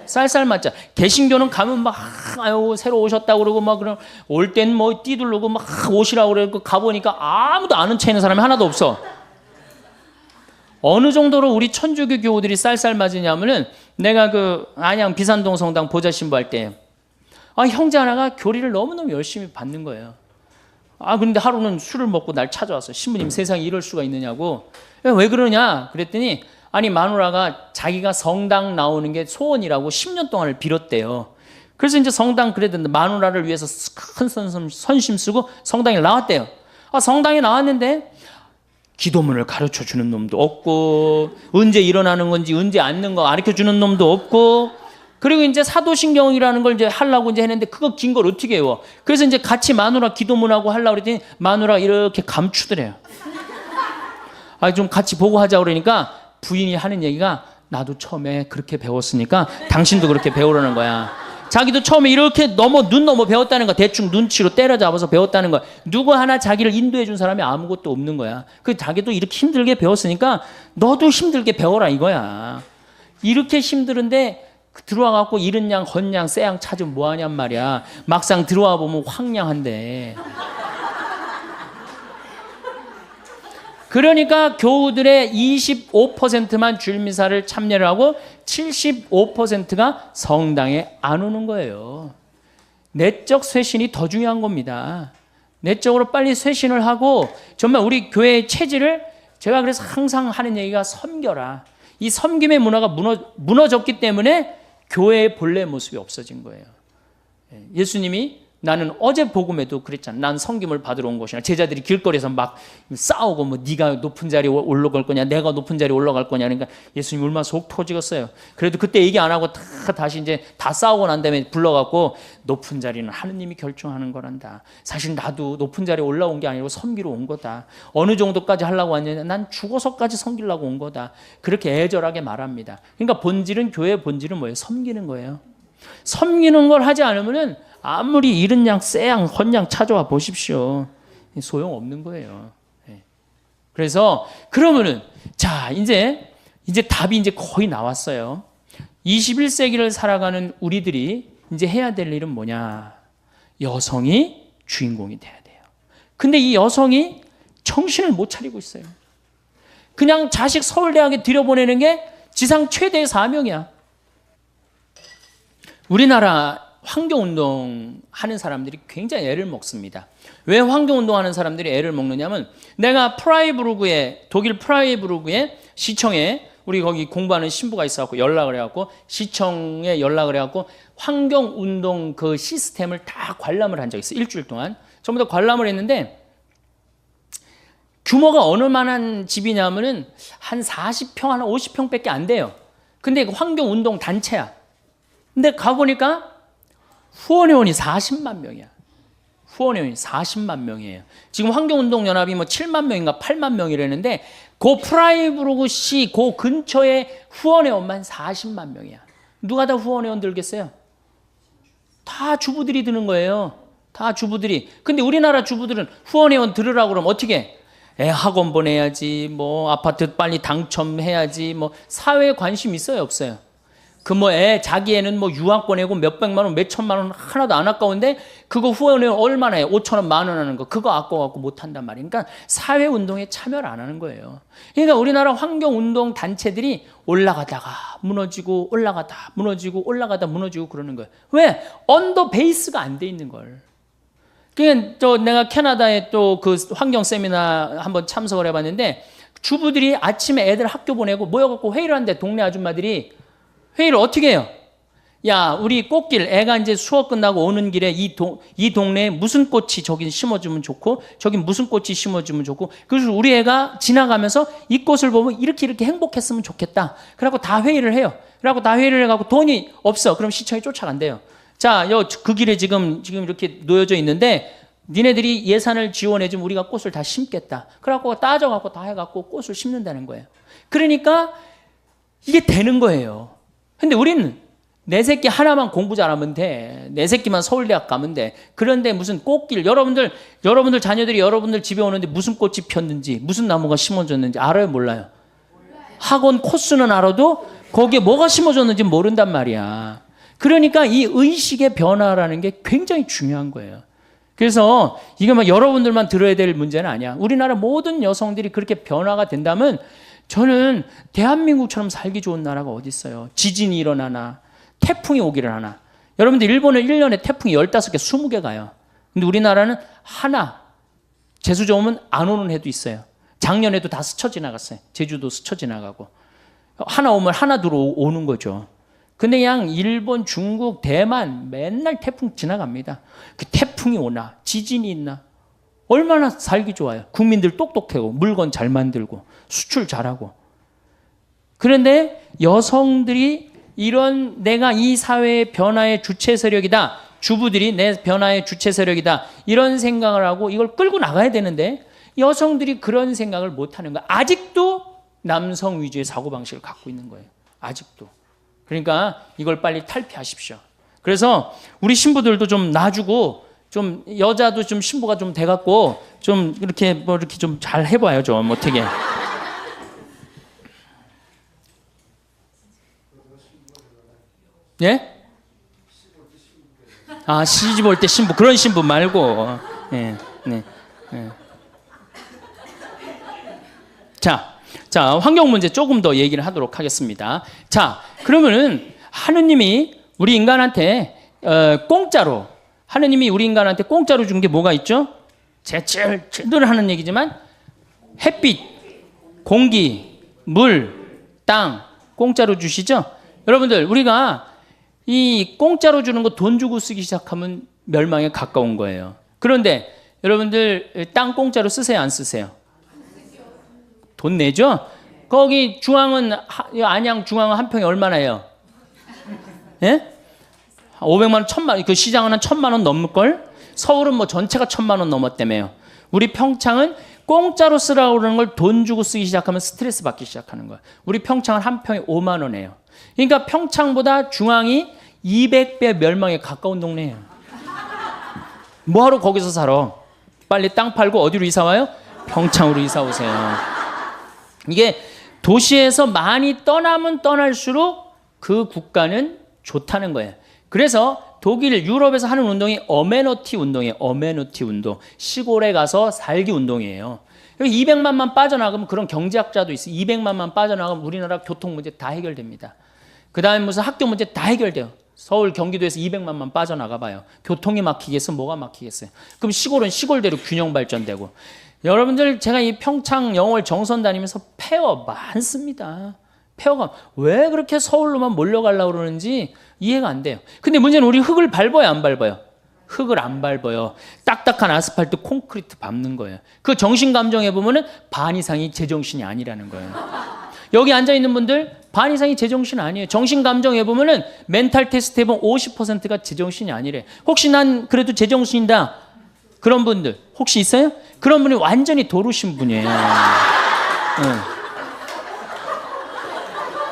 쌀쌀 맞자. 개신교는 가면 막 아유 새로 오셨다고 그러고 막 그럼 올 땐 뭐 띠두르고 막 오시라고 그러고 가보니까 아무도 아는 체 있는 사람이 하나도 없어. 어느 정도로 우리 천주교 교우들이 쌀쌀 맞으냐면은 내가 안양 비산동 성당 보좌 신부할 때 형제 하나가 교리를 너무너무 열심히 받는 거예요. 그런데 하루는 술을 먹고 날 찾아왔어요. 신부님 세상에 이럴 수가 있느냐고. 왜 그러냐 그랬더니 마누라가 자기가 성당 나오는 게 소원이라고 10년 동안을 빌었대요. 그래서 이제 성당 그래도 마누라를 위해서 큰 선심 쓰고 성당에 나왔대요. 성당에 나왔는데 기도문을 가르쳐 주는 놈도 없고 언제 일어나는 건지 언제 앉는 거 가르쳐 주는 놈도 없고 그리고 이제 사도신경이라는 걸 이제 하려고 이제 했는데 그거 긴 걸 어떻게 외워? 그래서 이제 같이 마누라 기도문하고 하려고 그랬더니 마누라 이렇게 감추더래요. 좀 같이 보고 하자 그러니까 부인이 하는 얘기가 나도 처음에 그렇게 배웠으니까 당신도 그렇게 배우라는 거야. 자기도 처음에 이렇게 눈 넘어 배웠다는 거야. 대충 눈치로 때려잡아서 배웠다는 거야. 누구 하나 자기를 인도해 준 사람이 아무것도 없는 거야. 자기도 이렇게 힘들게 배웠으니까 너도 힘들게 배워라 이거야. 이렇게 힘들은데 들어와갖고 이른 양, 헌양, 새 양 찾으면 뭐하냔 말이야. 막상 들어와 보면 황량한데. 그러니까 교우들의 25%만 주일미사를 참여를 하고 75%가 성당에 안 오는 거예요. 내적 쇄신이 더 중요한 겁니다. 내적으로 빨리 쇄신을 하고 정말 우리 교회의 체질을 제가 그래서 항상 하는 얘기가 섬겨라. 이 섬김의 문화가 무너졌기 때문에 교회의 본래 모습이 없어진 거예요. 예수님이 나는 어제 복음에도 그랬잖아. 난 섬김을 받으러 온 것이나 제자들이 길거리에서 막 싸우고 뭐 네가 높은 자리에 올라갈 거냐 내가 높은 자리에 올라갈 거냐 그러니까 예수님 얼마나 속 터지겠어요. 그래도 그때 얘기 안 하고 다시 이제 다 싸우고 난 다음에 불러갖고 높은 자리는 하느님이 결정하는 거란다. 사실 나도 높은 자리에 올라온 게 아니고 섬기러 온 거다. 어느 정도까지 하려고 왔느냐 난 죽어서까지 섬기려고 온 거다. 그렇게 애절하게 말합니다. 그러니까 본질은 교회의 본질은 뭐예요? 섬기는 거예요. 섬기는 걸 하지 않으면은 아무리 이른 양, 새 양, 헌 양 찾아와 보십시오. 소용없는 거예요. 그래서 그러면은 자 이제 답이 이제 거의 나왔어요. 21세기를 살아가는 우리들이 이제 해야 될 일은 뭐냐? 여성이 주인공이 돼야 돼요. 근데 이 여성이 정신을 못 차리고 있어요. 그냥 자식 서울대학에 들여보내는 게 지상 최대의 사명이야. 우리나라 환경운동 하는 사람들이 굉장히 애를 먹습니다. 왜 환경운동 하는 사람들이 애를 먹느냐면 내가 독일 프라이부르크의 시청에 우리 거기 공부하는 신부가 있어갖고 연락을 해갖고 시청에 연락을 해갖고 환경운동 그 시스템을 다 관람을 한 적이 있어요. 일주일 동안. 전부 다 관람을 했는데 규모가 어느 만한 집이냐면은 한 40평, 한 50평밖에 안 돼요. 근데 환경운동 단체야. 근데 가보니까 후원회원이 40만 명이야. 후원회원이 40만 명이에요. 지금 환경운동연합이 뭐 7만 명인가 8만 명이라는데 그 프라이부르크시 그 근처에 후원회원만 40만 명이야. 누가 다 후원회원 들겠어요? 다 주부들이 드는 거예요. 다 주부들이. 근데 우리나라 주부들은 후원회원 들으라고 그러면 어떻게 해? 애 학원 보내야지, 뭐 아파트 빨리 당첨해야지, 뭐 사회에 관심 있어요, 없어요? 그 뭐 자기 애는 뭐 유학 보내고 몇백만 원, 몇천만 원 하나도 안 아까운데 그거 후원에 얼마나 해? 5천 원, 만 원 하는 거 그거 아까워갖고 못 한단 말이에요. 그러니까 사회 운동에 참여를 안 하는 거예요. 그러니까 우리나라 환경 운동 단체들이 올라가다가 무너지고 올라가다 무너지고 올라가다 무너지고 그러는 거예요. 왜? 언더 베이스가 안 돼 있는 걸. 그러니까 또 내가 캐나다에 또 그 환경 세미나 한번 참석을 해봤는데 주부들이 아침에 애들 학교 보내고 모여갖고 회의를 하는데 동네 아줌마들이 회의를 어떻게 해요? 야, 우리 꽃길, 애가 이제 수업 끝나고 오는 길에 이 동네에 무슨 꽃이 저기 심어주면 좋고, 저기 무슨 꽃이 심어주면 좋고, 그래서 우리 애가 지나가면서 이 꽃을 보면 이렇게 행복했으면 좋겠다. 그래갖고 다 회의를 해요. 그래갖고 다 회의를 해갖고 돈이 없어. 그럼 시청에 쫓아간대요. 자, 그 길에 지금 이렇게 놓여져 있는데, 니네들이 예산을 지원해주면 우리가 꽃을 다 심겠다. 그래갖고 따져갖고 다 해갖고 꽃을 심는다는 거예요. 그러니까 이게 되는 거예요. 근데 우리는 내 새끼 하나만 공부 잘하면 돼. 내 새끼만 서울대학 가면 돼. 그런데 무슨 꽃길, 여러분들 자녀들이 여러분들 집에 오는데 무슨 꽃이 폈는지, 무슨 나무가 심어졌는지 알아요, 몰라요? 학원 코스는 알아도 거기에 뭐가 심어졌는지 모른단 말이야. 그러니까 이 의식의 변화라는 게 굉장히 중요한 거예요. 그래서 이게 막 여러분들만 들어야 될 문제는 아니야. 우리나라 모든 여성들이 그렇게 변화가 된다면 저는 대한민국처럼 살기 좋은 나라가 어디 있어요? 지진이 일어나나 태풍이 오기를 하나. 여러분들 일본은 1년에 태풍이 15개, 20개 가요. 근데 우리나라는 하나, 재수 좋으면 안 오는 해도 있어요. 작년에도 다 스쳐 지나갔어요. 제주도 스쳐 지나가고. 하나 오면 하나 들어오는 거죠. 근데 그냥 일본, 중국, 대만 맨날 태풍 지나갑니다. 그 태풍이 오나 지진이 있나 얼마나 살기 좋아요. 국민들 똑똑하고 물건 잘 만들고 수출 잘하고. 그런데 여성들이 이런 내가 이 사회의 변화의 주체 세력이다. 주부들이 내 변화의 주체 세력이다. 이런 생각을 하고 이걸 끌고 나가야 되는데 여성들이 그런 생각을 못하는 거예요. 아직도 남성 위주의 사고방식을 갖고 있는 거예요. 아직도. 그러니까 이걸 빨리 탈피하십시오. 그래서 우리 신부들도 좀 놔주고 좀 여자도 좀 신부가 좀 돼갖고 좀 이렇게 뭐 이렇게 좀 잘 해봐요. 좀 어떻게. 예? 아, 시집 올 때 신부, 그런 신부 말고. 예, 네, 예. 자, 환경 문제 조금 더 얘기를 하도록 하겠습니다. 자, 그러면은 하느님이 우리 인간한테 공짜로 하느님이 우리 인간한테 공짜로 준 게 뭐가 있죠? 제일 늘 하는 얘기지만 햇빛, 공기, 물, 땅 공짜로 주시죠? 여러분들 우리가 이 공짜로 주는 거 돈 주고 쓰기 시작하면 멸망에 가까운 거예요. 그런데 여러분들 땅 공짜로 쓰세요, 안 쓰세요? 돈 내죠? 거기 중앙은 안양 중앙은 한 평에 얼마나요? 예? 500만 원, 1000만 원. 그 시장은 한 1000만 원 넘을걸? 서울은 뭐 전체가 1000만 원 넘었다며요. 우리 평창은 공짜로 쓰라고 그러는 걸 돈 주고 쓰기 시작하면 스트레스 받기 시작하는 거야. 우리 평창은 한 평에 5만 원이에요. 그러니까 평창보다 중앙이 200배 멸망에 가까운 동네예요. 뭐하러 거기서 살아? 빨리 땅 팔고 어디로 이사 와요? 평창으로 이사 오세요. 이게 도시에서 많이 떠나면 떠날수록 그 국가는 좋다는 거예요. 그래서 독일, 유럽에서 하는 운동이 어메너티 운동이에요. 어메너티 운동. 시골에 가서 살기 운동이에요. 200만만 빠져나가면 그런 경제학자도 있어요. 200만만 빠져나가면 우리나라 교통 문제 다 해결됩니다. 그 다음에 무슨 학교 문제 다 해결돼요. 서울, 경기도에서 200만만 빠져나가 봐요. 교통이 막히겠어? 뭐가 막히겠어요? 그럼 시골은 시골대로 균형 발전되고. 여러분들 제가 이 평창 영월 정선 다니면서 폐허 많습니다. 폐허가 왜 그렇게 서울로만 몰려가려고 그러는지 이해가 안 돼요. 근데 문제는 우리 흙을 밟아요, 안 밟아요? 흙을 안 밟아요. 딱딱한 아스팔트, 콘크리트 밟는 거예요. 그 정신 감정해 보면은 반 이상이 제정신이 아니라는 거예요. 여기 앉아 있는 분들 반 이상이 제정신 아니에요. 정신 감정해 보면은 멘탈 테스트 해보면 50%가 제정신이 아니래. 혹시 난 그래도 제정신이다. 그런 분들 혹시 있어요? 그런 분이 완전히 도루신 분이에요.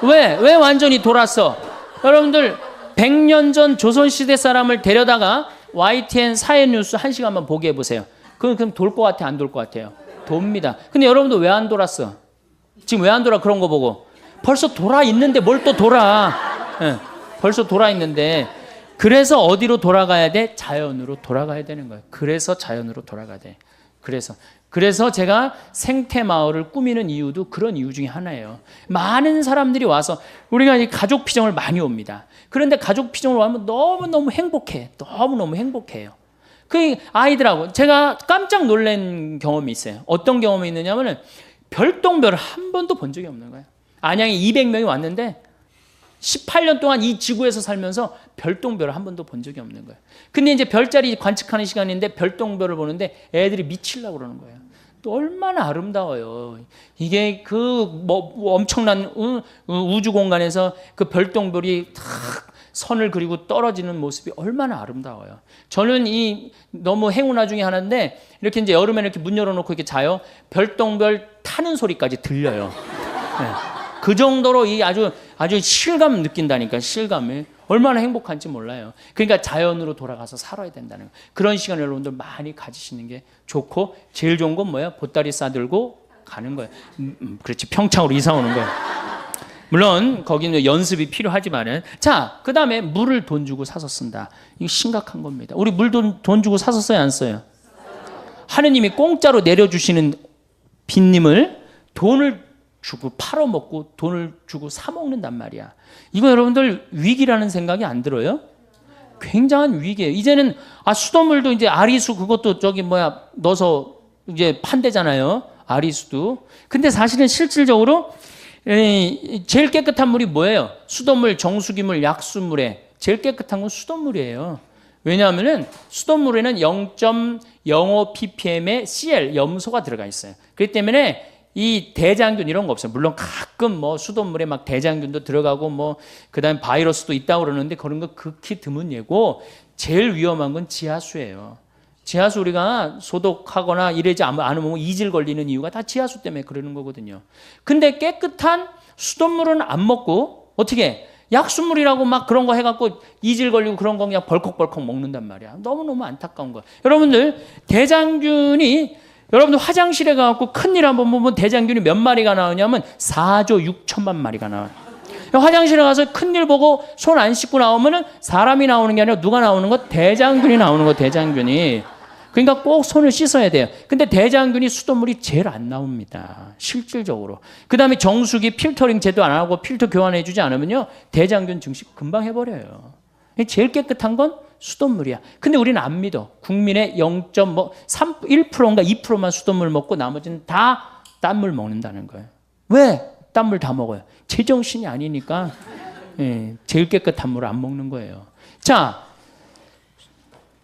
왜 완전히 돌았어? 여러분들 100년 전 조선시대 사람을 데려다가 YTN 사회뉴스 1시간만 보게 해보세요. 그럼 돌 것 같아, 안 돌 것 같아요? 돕니다. 근데 여러분들 왜 안 돌았어? 지금 왜 안 돌아? 그런 거 보고. 벌써 돌아 있는데 뭘 또 돌아? 벌써 돌아 있는데. 그래서 어디로 돌아가야 돼? 자연으로 돌아가야 되는 거예요. 그래서 자연으로 돌아가야 돼. 그래서 제가 생태마을을 꾸미는 이유도 그런 이유 중에 하나예요. 많은 사람들이 와서 우리가 이 가족 피정을 많이 옵니다. 그런데 가족 피정을 오면 너무너무 행복해. 너무너무 행복해요. 그 아이들하고 제가 깜짝 놀란 경험이 있어요. 어떤 경험이 있느냐면은 별똥별을 한 번도 본 적이 없는 거예요. 안양에 200명이 왔는데 18년 동안 이 지구에서 살면서 별똥별을 한 번도 본 적이 없는 거예요. 근데 이제 별자리 관측하는 시간인데 별똥별을 보는데 애들이 미치려고 그러는 거예요. 또 얼마나 아름다워요. 이게 뭐 엄청난 우주 공간에서 그 별똥별이 탁 선을 그리고 떨어지는 모습이 얼마나 아름다워요. 저는 너무 행운아 중에 하나인데 이렇게 이제 여름에 이렇게 문 열어놓고 이렇게 자요. 별똥별 타는 소리까지 들려요. 네. 그 정도로 아주 실감 느낀다니까, 실감을. 얼마나 행복한지 몰라요. 그러니까 자연으로 돌아가서 살아야 된다는 거예요. 그런 시간을 여러분들 많이 가지시는 게 좋고, 제일 좋은 건 뭐야? 보따리 싸들고 가는 거예요. 그렇지, 평창으로 이사 오는 거예요. 물론 거기는 연습이 필요하지만은. 자, 그 다음에 물을 돈 주고 사서 쓴다. 이거 심각한 겁니다. 우리 물 돈 주고 사서 써요, 안 써요? 하느님이 공짜로 내려주시는 빈님을 돈을 주고 팔아먹고 돈을 주고 사먹는단 말이야. 이거 여러분들 위기라는 생각이 안 들어요? 굉장한 위기예요. 이제는 수돗물도 이제 아리수 그것도 넣어서 이제 판대잖아요. 아리수도. 근데 사실은 실질적으로 제일 깨끗한 물이 뭐예요? 수돗물, 정수기물, 약수물에 제일 깨끗한 건 수돗물이에요. 왜냐하면은 수돗물에는 0.05 ppm의 Cl, 염소가 들어가 있어요. 그렇기 때문에 이 대장균 이런 거 없어요. 물론 가끔 뭐 수돗물에 막 대장균도 들어가고 그다음에 바이러스도 있다고 그러는데 그런 거 극히 드문 예고, 제일 위험한 건 지하수예요. 지하수 우리가 소독하거나 이러지 않으면 이질 걸리는 이유가 다 지하수 때문에 그러는 거거든요. 근데 깨끗한 수돗물은 안 먹고 어떻게 약수물이라고 막 그런 거 해갖고 이질 걸리고 그런 거 그냥 벌컥벌컥 먹는단 말이야. 너무너무 안타까운 거야. 여러분들 대장균이 여러분들 화장실에 가갖고 큰일 한번 보면 대장균이 몇 마리가 나오냐면 4조 6천만 마리가 나와요. 화장실에 가서 큰일 보고 손 안 씻고 나오면은 사람이 나오는 게 아니라 누가 나오는 거? 대장균이 나오는 거, 대장균이. 그러니까 꼭 손을 씻어야 돼요. 근데 대장균이 수돗물이 제일 안 나옵니다. 실질적으로. 그 다음에 정수기 필터링 제도 안 하고 필터 교환해 주지 않으면요, 대장균 증식 금방 해버려요. 제일 깨끗한 건 수돗물이야. 근데 우리는 안 믿어. 국민의 1%인가 2%만 수돗물 먹고 나머지는 다 딴물 먹는다는 거예요. 왜? 딴물 다 먹어요. 제정신이 아니니까 제일 깨끗한 물을 안 먹는 거예요. 자,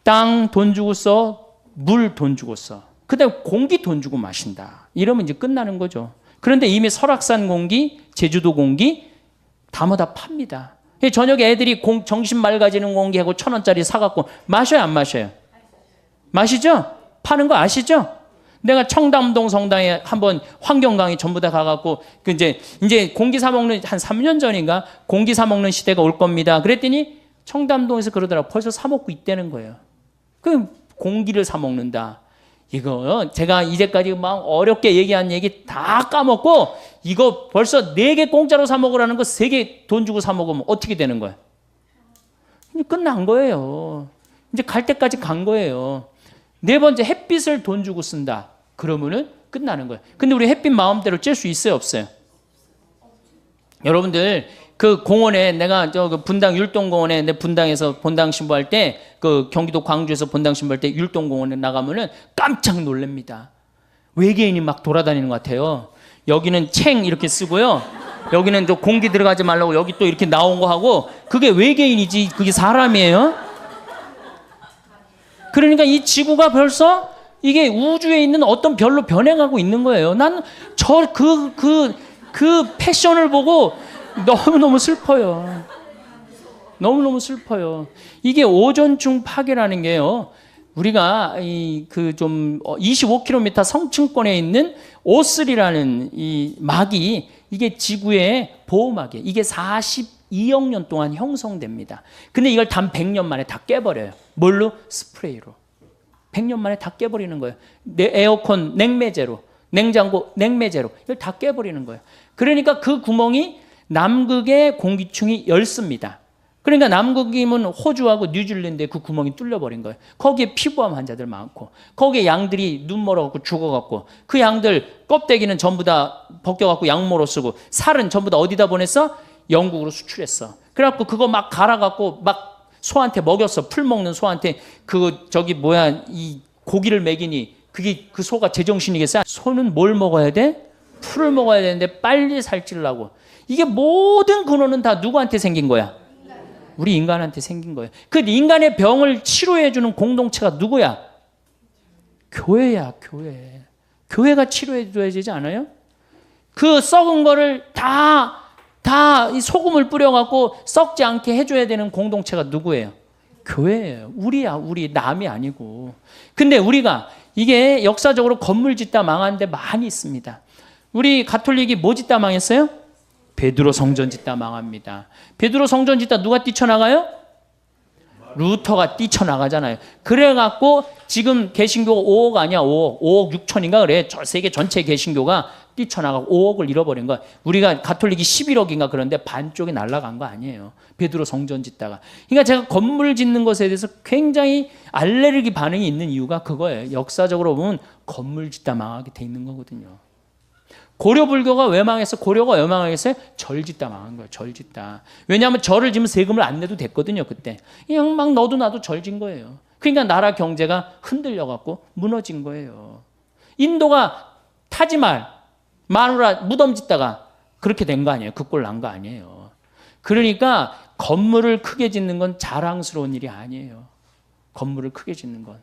땅 돈 주고 써, 물 돈 주고 써. 그다음에 공기 돈 주고 마신다. 이러면 이제 끝나는 거죠. 그런데 이미 설악산 공기, 제주도 공기 다 뭐 다 팝니다. 저녁에 애들이 정신 맑아지는 공기하고 1,000원짜리 사갖고 마셔요, 안 마셔요? 마시죠? 파는 거 아시죠? 내가 청담동 성당에 한번 환경 강의 전부 다 가갖고 이제 공기 사 먹는 한 3년 전인가 공기 사 먹는 시대가 올 겁니다. 그랬더니 청담동에서 그러더라고. 벌써 사 먹고 있다는 거예요. 그 공기를 사 먹는다. 이거 제가 이제까지 막 어렵게 얘기한 얘기 다 까먹고 이거 벌써 4개 공짜로 사 먹으라는 거 3개 돈 주고 사 먹으면 어떻게 되는 거야? 이제 끝난 거예요. 이제 갈 때까지 간 거예요. 4번째 햇빛을 돈 주고 쓴다. 그러면은 끝나는 거예요. 근데 우리 햇빛 마음대로 쬐 수 있어요, 없어요? 여러분들 그 공원에 내가 그 분당 율동공원에 내 분당에서 본당 신부할 때 그 경기도 광주에서 본당 신부할 때 율동공원에 나가면은 깜짝 놀랍니다. 외계인이 막 돌아다니는 것 같아요. 여기는 챙 이렇게 쓰고요. 여기는 저 공기 들어가지 말라고 여기 또 이렇게 나온 거 하고 그게 외계인이지 그게 사람이에요? 그러니까 이 지구가 벌써 이게 우주에 있는 어떤 별로 변해가고 있는 거예요. 난 그 패션을 보고 너무너무 슬퍼요. 너무너무 슬퍼요. 이게 오존층 파괴라는 게요. 우리가 좀 25km 성층권에 있는 O3라는 이 막이 이게 지구의 보호막이에요. 이게 42억 년 동안 형성됩니다. 근데 이걸 단 100년 만에 다 깨버려요. 뭘로? 스프레이로. 100년 만에 다 깨버리는 거예요. 에어컨 냉매제로, 냉장고 냉매제로 이걸 다 깨버리는 거예요. 그러니까 그 구멍이 남극의 공기층이 얇습니다. 그러니까 남극이면 호주하고 뉴질랜드에 그 구멍이 뚫려버린 거예요. 거기에 피부암 환자들 많고 거기에 양들이 눈 멀어갖고 죽어갖고 그 양들 껍데기는 전부 다 벗겨갖고 양모로 쓰고 살은 전부 다 어디다 보냈어? 영국으로 수출했어. 그래갖고 그거 막 갈아갖고 막 소한테 먹였어. 풀 먹는 소한테 이 고기를 먹이니 그게 그 소가 제정신이겠어? 소는 뭘 먹어야 돼? 풀을 먹어야 되는데 빨리 살찌려고. 이게 모든 근원은 다 누구한테 생긴 거야? 우리 인간한테 생긴 거예요. 그 인간의 병을 치료해주는 공동체가 누구야? 교회야, 교회. 교회가 치료해줘야 되지 않아요? 그 썩은 거를 다 이 소금을 뿌려갖고 썩지 않게 해줘야 되는 공동체가 누구예요? 교회예요. 우리야, 우리. 남이 아니고. 근데 우리가 이게 역사적으로 건물 짓다 망한 데 많이 있습니다. 우리 가톨릭이 뭐 짓다 망했어요? 베드로 성전 짓다 망합니다. 베드로 성전 짓다 누가 뛰쳐나가요? 루터가 뛰쳐나가잖아요. 그래갖고 지금 개신교가 5억 아니야, 5억 6천인가 그래. 세계 전체 개신교가 뛰쳐나가고 5억을 잃어버린 거야. 우리가 가톨릭이 11억인가 그런데 반쪽이 날아간 거 아니에요. 베드로 성전 짓다가. 그러니까 제가 건물 짓는 것에 대해서 굉장히 알레르기 반응이 있는 이유가 그거예요. 역사적으로 보면 건물 짓다 망하게 돼 있는 거거든요. 고려 불교가 왜 망했어? 고려가 왜 망했어요? 절 짓다 망한 거예요. 절 짓다. 왜냐하면 절을 지면 세금을 안 내도 됐거든요. 그때. 그냥 막 너도 나도 절 진 거예요. 그러니까 나라 경제가 흔들려갖고 무너진 거예요. 인도가 타지말, 마누라 무덤 짓다가 그렇게 된 거 아니에요. 그 꼴 난 거 아니에요. 그러니까 건물을 크게 짓는 건 자랑스러운 일이 아니에요. 건물을 크게 짓는 건.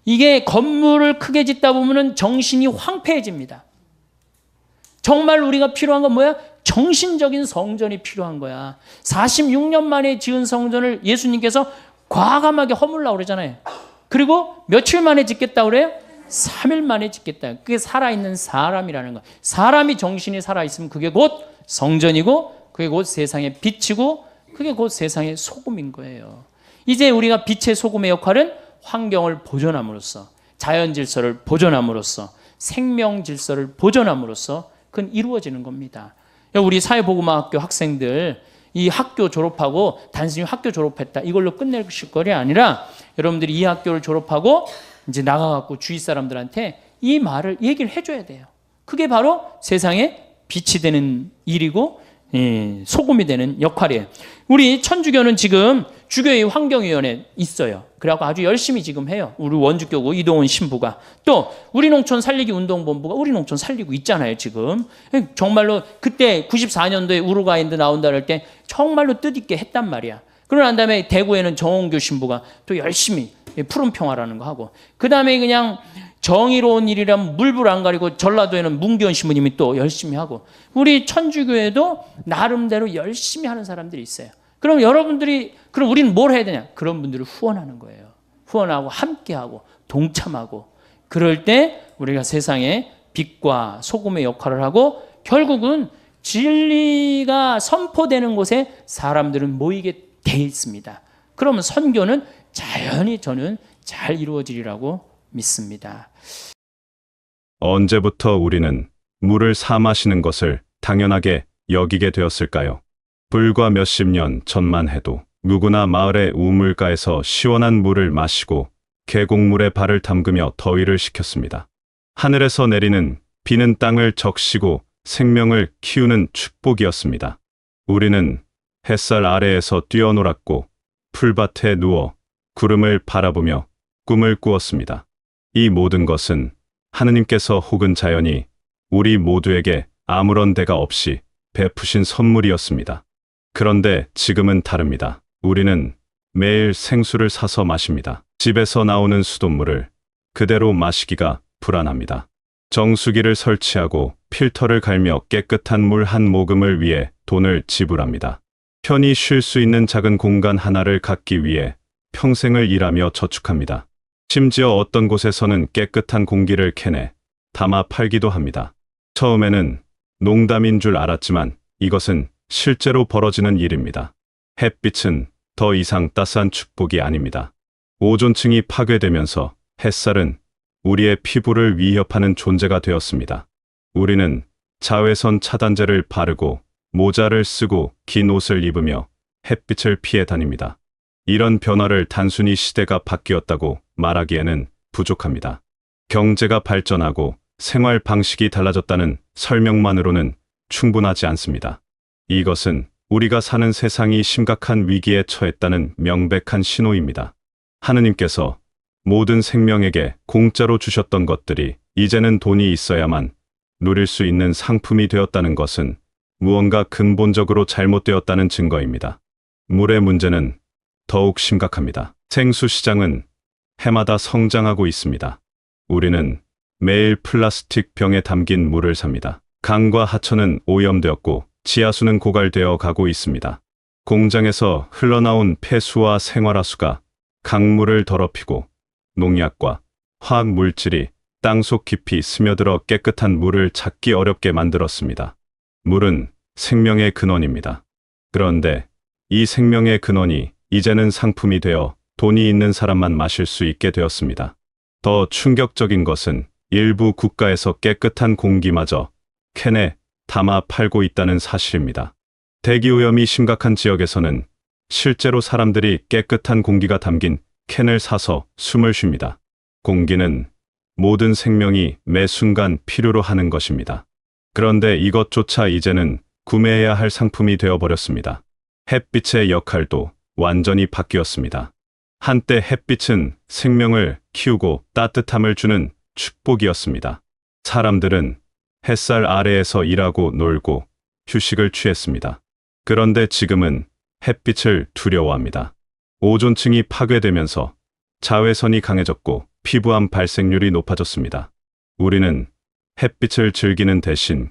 이게 건물을 크게 짓다 보면 정신이 황폐해집니다. 정말 우리가 필요한 건 뭐야? 정신적인 성전이 필요한 거야. 46년 만에 지은 성전을 예수님께서 과감하게 허물라고 그러잖아요. 그리고 며칠 만에 짓겠다고 그래요? 3일 만에 짓겠다. 그게 살아있는 사람이라는 거야. 사람이 정신이 살아있으면 그게 곧 성전이고 그게 곧 세상의 빛이고 그게 곧 세상의 소금인 거예요. 이제 우리가 빛의 소금의 역할은 환경을 보존함으로써 자연 질서를 보존함으로써 생명 질서를 보존함으로써 그건 이루어지는 겁니다. 우리 사회복음학교 학생들 이 학교 졸업하고 단순히 학교 졸업했다 이걸로 끝내실 거리 아니라 여러분들이 이 학교를 졸업하고 이제 나가갖고 주위 사람들한테 이 말을 얘기를 해줘야 돼요. 그게 바로 세상에 빛이 되는 일이고 소금이 되는 역할이에요. 우리 천주교는 지금 주교의 환경위원회 있어요. 그래갖고 아주 열심히 지금 해요. 우리 원주교구 이동훈 신부가. 또 우리 농촌 살리기 운동본부가 우리 농촌 살리고 있잖아요. 지금. 정말로 그때 94년도에 우루과이인드 나온다 그럴 때 정말로 뜻있게 했단 말이야. 그러고 난 다음에 대구에는 정홍교 신부가 또 열심히 푸른 평화라는 거 하고, 그 다음에 그냥 정의로운 일이라면 물불 안 가리고 전라도에는 문기원 신부님이 또 열심히 하고, 우리 천주교에도 나름대로 열심히 하는 사람들이 있어요. 그럼 여러분들이, 그럼 우리는 뭘 해야 되냐? 그런 분들을 후원하는 거예요. 후원하고 함께하고 동참하고, 그럴 때 우리가 세상에 빛과 소금의 역할을 하고, 결국은 진리가 선포되는 곳에 사람들은 모이게 돼 있습니다. 그러면 선교는 자연히 저는 잘 이루어지리라고 믿습니다. 언제부터 우리는 물을 사 마시는 것을 당연하게 여기게 되었을까요? 불과 몇십 년 전만 해도 누구나 마을의 우물가에서 시원한 물을 마시고 계곡물에 발을 담그며 더위를 식혔습니다. 하늘에서 내리는 비는 땅을 적시고 생명을 키우는 축복이었습니다. 우리는 햇살 아래에서 뛰어놀았고 풀밭에 누워 구름을 바라보며 꿈을 꾸었습니다. 이 모든 것은 하느님께서 혹은 자연이 우리 모두에게 아무런 대가 없이 베푸신 선물이었습니다. 그런데 지금은 다릅니다. 우리는 매일 생수를 사서 마십니다. 집에서 나오는 수돗물을 그대로 마시기가 불안합니다. 정수기를 설치하고 필터를 갈며 깨끗한 물 한 모금을 위해 돈을 지불합니다. 편히 쉴 수 있는 작은 공간 하나를 갖기 위해 평생을 일하며 저축합니다. 심지어 어떤 곳에서는 깨끗한 공기를 캐내 담아 팔기도 합니다. 처음에는 농담인 줄 알았지만 이것은 실제로 벌어지는 일입니다. 햇빛은 더 이상 따스한 축복이 아닙니다. 오존층이 파괴되면서 햇살은 우리의 피부를 위협하는 존재가 되었습니다. 우리는 자외선 차단제를 바르고 모자를 쓰고 긴 옷을 입으며 햇빛을 피해 다닙니다. 이런 변화를 단순히 시대가 바뀌었다고 말하기에는 부족합니다. 경제가 발전하고 생활 방식이 달라졌다는 설명만으로는 충분하지 않습니다. 이것은 우리가 사는 세상이 심각한 위기에 처했다는 명백한 신호입니다. 하느님께서 모든 생명에게 공짜로 주셨던 것들이 이제는 돈이 있어야만 누릴 수 있는 상품이 되었다는 것은 무언가 근본적으로 잘못되었다는 증거입니다. 물의 문제는 더욱 심각합니다. 생수 시장은 해마다 성장하고 있습니다. 우리는 매일 플라스틱 병에 담긴 물을 삽니다. 강과 하천은 오염되었고 지하수는 고갈되어 가고 있습니다. 공장에서 흘러나온 폐수와 생활하수가 강물을 더럽히고 농약과 화학 물질이 땅속 깊이 스며들어 깨끗한 물을 찾기 어렵게 만들었습니다. 물은 생명의 근원입니다. 그런데 이 생명의 근원이 이제는 상품이 되어 돈이 있는 사람만 마실 수 있게 되었습니다. 더 충격적인 것은 일부 국가에서 깨끗한 공기마저 캔에 담아 팔고 있다는 사실입니다. 대기오염이 심각한 지역에서는 실제로 사람들이 깨끗한 공기가 담긴 캔을 사서 숨을 쉽니다. 공기는 모든 생명이 매 순간 필요로 하는 것입니다. 그런데 이것조차 이제는 구매해야 할 상품이 되어버렸습니다. 햇빛의 역할도 완전히 바뀌었습니다. 한때 햇빛은 생명을 키우고 따뜻함을 주는 축복이었습니다. 사람들은 햇살 아래에서 일하고 놀고 휴식을 취했습니다. 그런데 지금은 햇빛을 두려워합니다. 오존층이 파괴되면서 자외선이 강해졌고 피부암 발생률이 높아졌습니다. 우리는 햇빛을 즐기는 대신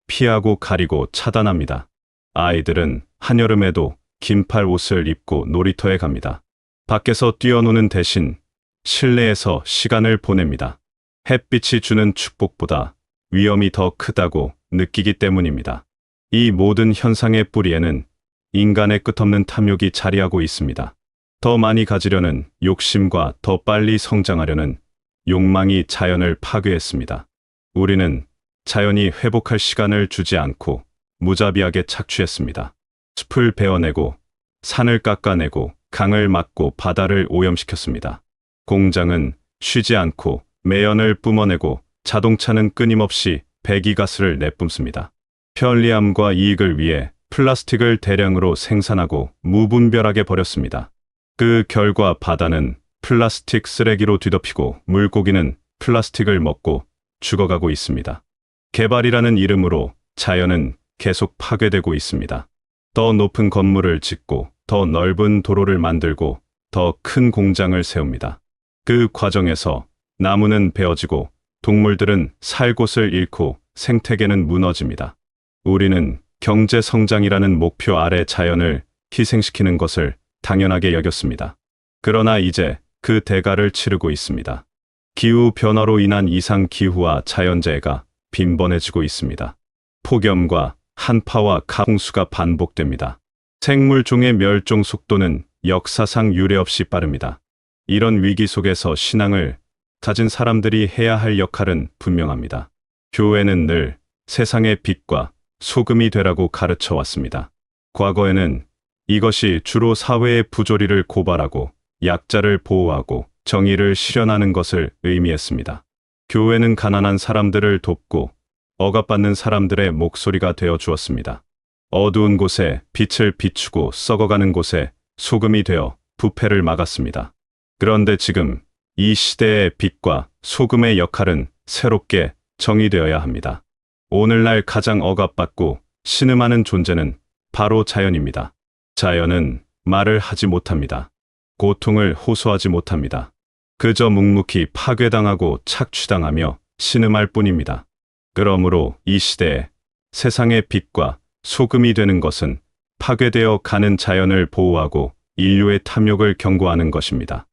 피하고 가리고 차단합니다. 아이들은 한여름에도 긴팔 옷을 입고 놀이터에 갑니다. 밖에서 뛰어노는 대신 실내에서 시간을 보냅니다. 햇빛이 주는 축복보다 위험이 더 크다고 느끼기 때문입니다. 이 모든 현상의 뿌리에는 인간의 끝없는 탐욕이 자리하고 있습니다. 더 많이 가지려는 욕심과 더 빨리 성장하려는 욕망이 자연을 파괴했습니다. 우리는 자연이 회복할 시간을 주지 않고 무자비하게 착취했습니다. 숲을 베어내고 산을 깎아내고 강을 막고 바다를 오염시켰습니다. 공장은 쉬지 않고 매연을 뿜어내고 자동차는 끊임없이 배기가스를 내뿜습니다. 편리함과 이익을 위해 플라스틱을 대량으로 생산하고 무분별하게 버렸습니다. 그 결과 바다는 플라스틱 쓰레기로 뒤덮이고 물고기는 플라스틱을 먹고 죽어가고 있습니다. 개발이라는 이름으로 자연은 계속 파괴되고 있습니다. 더 높은 건물을 짓고 더 넓은 도로를 만들고 더 큰 공장을 세웁니다. 그 과정에서 나무는 베어지고 동물들은 살 곳을 잃고 생태계는 무너집니다. 우리는 경제 성장이라는 목표 아래 자연을 희생시키는 것을 당연하게 여겼습니다. 그러나 이제 그 대가를 치르고 있습니다. 기후 변화로 인한 이상 기후와 자연재해가 빈번해지고 있습니다. 폭염과 한파와 강수가 반복됩니다. 생물종의 멸종 속도는 역사상 유례없이 빠릅니다. 이런 위기 속에서 신앙을 가진 사람들이 해야 할 역할은 분명합니다. 교회는 늘 세상의 빛과 소금이 되라고 가르쳐 왔습니다. 과거에는 이것이 주로 사회의 부조리를 고발하고 약자를 보호하고 정의를 실현하는 것을 의미했습니다. 교회는 가난한 사람들을 돕고 억압받는 사람들의 목소리가 되어 주었습니다. 어두운 곳에 빛을 비추고 썩어가는 곳에 소금이 되어 부패를 막았습니다. 그런데 지금 이 시대의 빛과 소금의 역할은 새롭게 정의되어야 합니다. 오늘날 가장 억압받고 신음하는 존재는 바로 자연입니다. 자연은 말을 하지 못합니다. 고통을 호소하지 못합니다. 그저 묵묵히 파괴당하고 착취당하며 신음할 뿐입니다. 그러므로 이 시대에 세상의 빛과 소금이 되는 것은 파괴되어 가는 자연을 보호하고 인류의 탐욕을 경고하는 것입니다.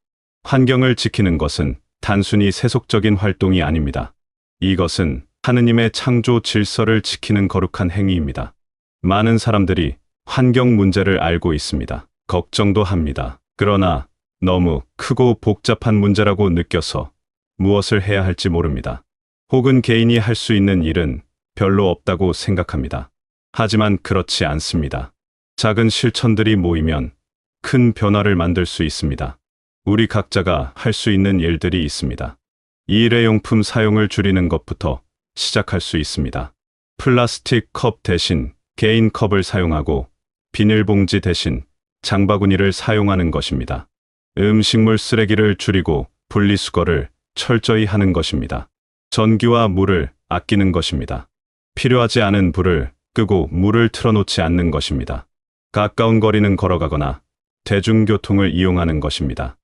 환경을 지키는 것은 단순히 세속적인 활동이 아닙니다. 이것은 하느님의 창조 질서를 지키는 거룩한 행위입니다. 많은 사람들이 환경 문제를 알고 있습니다. 걱정도 합니다. 그러나 너무 크고 복잡한 문제라고 느껴서 무엇을 해야 할지 모릅니다. 혹은 개인이 할 수 있는 일은 별로 없다고 생각합니다. 하지만 그렇지 않습니다. 작은 실천들이 모이면 큰 변화를 만들 수 있습니다. 우리 각자가 할 수 있는 일들이 있습니다. 일회용품 사용을 줄이는 것부터 시작할 수 있습니다. 플라스틱 컵 대신 개인 컵을 사용하고 비닐봉지 대신 장바구니를 사용하는 것입니다. 음식물 쓰레기를 줄이고 분리수거를 철저히 하는 것입니다. 전기와 물을 아끼는 것입니다. 필요하지 않은 불을 끄고 물을 틀어놓지 않는 것입니다. 가까운 거리는 걸어가거나 대중교통을 이용하는 것입니다.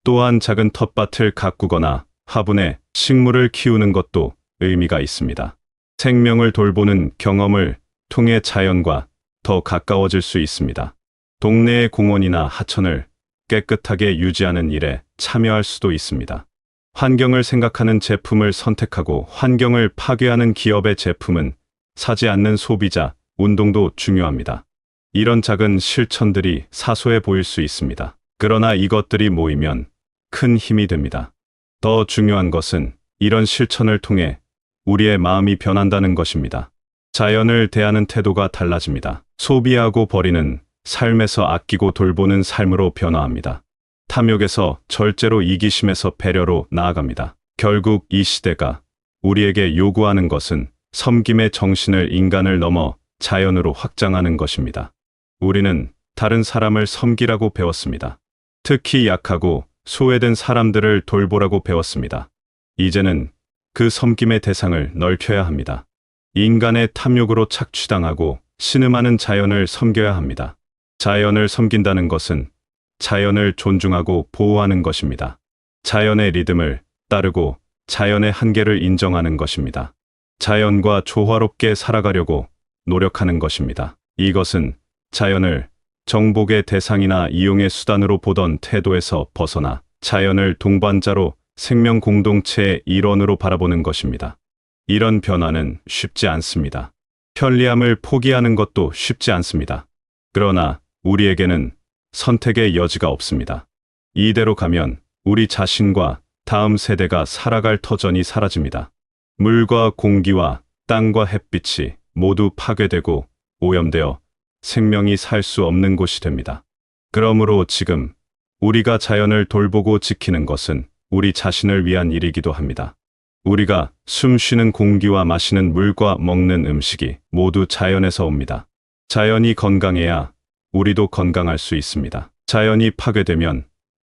또한 작은 텃밭을 가꾸거나 화분에 식물을 키우는 것도 의미가 있습니다. 생명을 돌보는 경험을 통해 자연과 더 가까워질 수 있습니다. 동네의 공원이나 하천을 깨끗하게 유지하는 일에 참여할 수도 있습니다. 환경을 생각하는 제품을 선택하고 환경을 파괴하는 기업의 제품은 사지 않는 소비자 운동도 중요합니다. 이런 작은 실천들이 사소해 보일 수 있습니다. 그러나 이것들이 모이면 큰 힘이 됩니다. 더 중요한 것은 이런 실천을 통해 우리의 마음이 변한다는 것입니다. 자연을 대하는 태도가 달라집니다. 소비하고 버리는 삶에서 아끼고 돌보는 삶으로 변화합니다. 탐욕에서 절제로 이기심에서 배려로 나아갑니다. 결국 이 시대가 우리에게 요구하는 것은 섬김의 정신을 인간을 넘어 자연으로 확장하는 것입니다. 우리는 다른 사람을 섬기라고 배웠습니다. 특히 약하고 소외된 사람들을 돌보라고 배웠습니다. 이제는 그 섬김의 대상을 넓혀야 합니다. 인간의 탐욕으로 착취당하고 신음하는 자연을 섬겨야 합니다. 자연을 섬긴다는 것은 자연을 존중하고 보호하는 것입니다. 자연의 리듬을 따르고 자연의 한계를 인정하는 것입니다. 자연과 조화롭게 살아가려고 노력하는 것입니다. 이것은 자연을 정복의 대상이나 이용의 수단으로 보던 태도에서 벗어나 자연을 동반자로 생명 공동체의 일원으로 바라보는 것입니다. 이런 변화는 쉽지 않습니다. 편리함을 포기하는 것도 쉽지 않습니다. 그러나 우리에게는 선택의 여지가 없습니다. 이대로 가면 우리 자신과 다음 세대가 살아갈 터전이 사라집니다. 물과 공기와 땅과 햇빛이 모두 파괴되고 오염되어 생명이 살 수 없는 곳이 됩니다. 그러므로 지금 우리가 자연을 돌보고 지키는 것은 우리 자신을 위한 일이기도 합니다. 우리가 숨 쉬는 공기와 마시는 물과 먹는 음식이 모두 자연에서 옵니다. 자연이 건강해야 우리도 건강할 수 있습니다. 자연이 파괴되면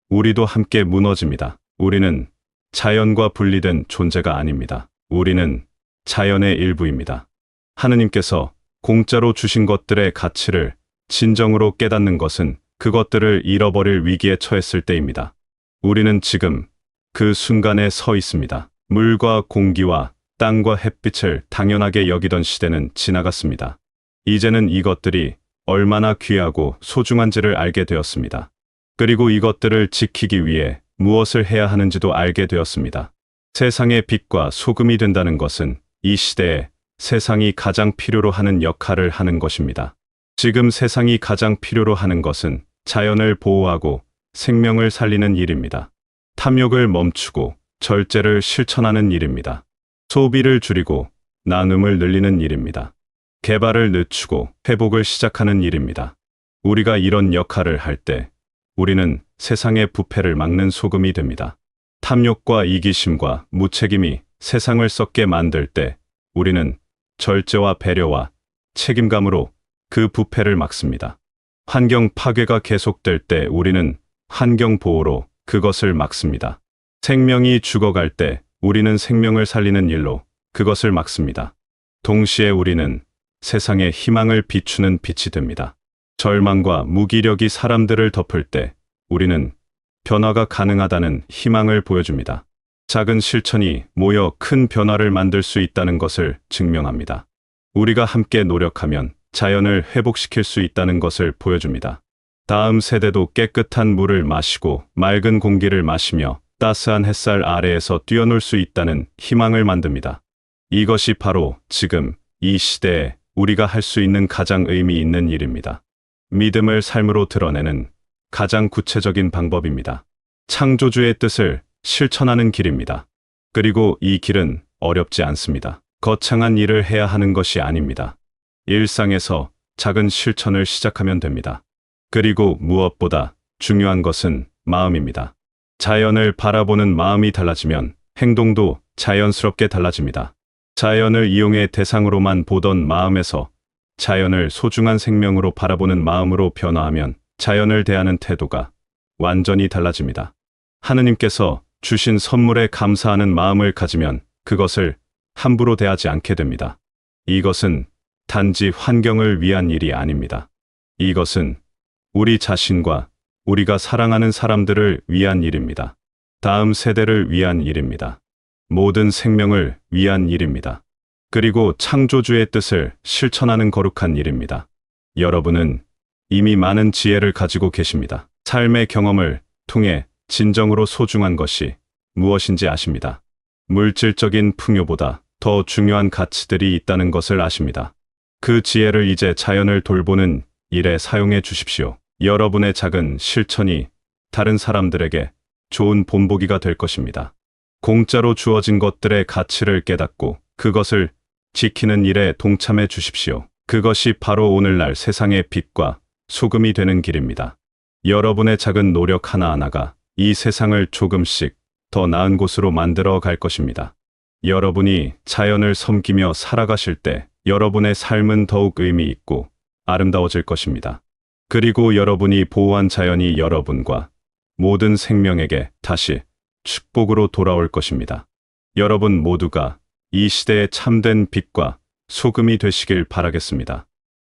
우리도 함께 무너집니다. 우리는 자연과 분리된 존재가 아닙니다. 우리는 자연의 일부입니다. 하느님께서 공짜로 주신 것들의 가치를 진정으로 깨닫는 것은 그것들을 잃어버릴 위기에 처했을 때입니다. 우리는 지금 그 순간에 서 있습니다. 물과 공기와 땅과 햇빛을 당연하게 여기던 시대는 지나갔습니다. 이제는 이것들이 얼마나 귀하고 소중한지를 알게 되었습니다. 그리고 이것들을 지키기 위해 무엇을 해야 하는지도 알게 되었습니다. 세상의 빛과 소금이 된다는 것은 이 시대에 세상이 가장 필요로 하는 역할을 하는 것입니다. 지금 세상이 가장 필요로 하는 것은 자연을 보호하고 생명을 살리는 일입니다. 탐욕을 멈추고 절제를 실천하는 일입니다. 소비를 줄이고 나눔을 늘리는 일입니다. 개발을 늦추고 회복을 시작하는 일입니다. 우리가 이런 역할을 할 때 우리는 세상의 부패를 막는 소금이 됩니다. 탐욕과 이기심과 무책임이 세상을 썩게 만들 때 우리는 절제와 배려와 책임감으로 그 부패를 막습니다. 환경 파괴가 계속될 때 우리는 환경 보호로 그것을 막습니다. 생명이 죽어갈 때 우리는 생명을 살리는 일로 그것을 막습니다. 동시에 우리는 세상에 희망을 비추는 빛이 됩니다. 절망과 무기력이 사람들을 덮을 때 우리는 변화가 가능하다는 희망을 보여줍니다. 작은 실천이 모여 큰 변화를 만들 수 있다는 것을 증명합니다. 우리가 함께 노력하면 자연을 회복시킬 수 있다는 것을 보여줍니다. 다음 세대도 깨끗한 물을 마시고 맑은 공기를 마시며 따스한 햇살 아래에서 뛰어놀 수 있다는 희망을 만듭니다. 이것이 바로 지금 이 시대에 우리가 할 수 있는 가장 의미 있는 일입니다. 믿음을 삶으로 드러내는 가장 구체적인 방법입니다. 창조주의 뜻을 실천하는 길입니다. 그리고 이 길은 어렵지 않습니다. 거창한 일을 해야 하는 것이 아닙니다. 일상에서 작은 실천을 시작하면 됩니다. 그리고 무엇보다 중요한 것은 마음입니다. 자연을 바라보는 마음이 달라지면 행동도 자연스럽게 달라집니다. 자연을 이용해 대상으로만 보던 마음에서 자연을 소중한 생명으로 바라보는 마음으로 변화하면 자연을 대하는 태도가 완전히 달라집니다. 하느님께서 주신 선물에 감사하는 마음을 가지면 그것을 함부로 대하지 않게 됩니다. 이것은 단지 환경을 위한 일이 아닙니다. 이것은 우리 자신과 우리가 사랑하는 사람들을 위한 일입니다. 다음 세대를 위한 일입니다. 모든 생명을 위한 일입니다. 그리고 창조주의 뜻을 실천하는 거룩한 일입니다. 여러분은 이미 많은 지혜를 가지고 계십니다. 삶의 경험을 통해 진정으로 소중한 것이 무엇인지 아십니다. 물질적인 풍요보다 더 중요한 가치들이 있다는 것을 아십니다. 그 지혜를 이제 자연을 돌보는 일에 사용해 주십시오. 여러분의 작은 실천이 다른 사람들에게 좋은 본보기가 될 것입니다. 공짜로 주어진 것들의 가치를 깨닫고 그것을 지키는 일에 동참해 주십시오. 그것이 바로 오늘날 세상의 빛과 소금이 되는 길입니다. 여러분의 작은 노력 하나하나가 이 세상을 조금씩 더 나은 곳으로 만들어 갈 것입니다. 여러분이 자연을 섬기며 살아가실 때 여러분의 삶은 더욱 의미 있고 아름다워질 것입니다. 그리고 여러분이 보호한 자연이 여러분과 모든 생명에게 다시 축복으로 돌아올 것입니다. 여러분 모두가 이 시대의 참된 빛과 소금이 되시길 바라겠습니다.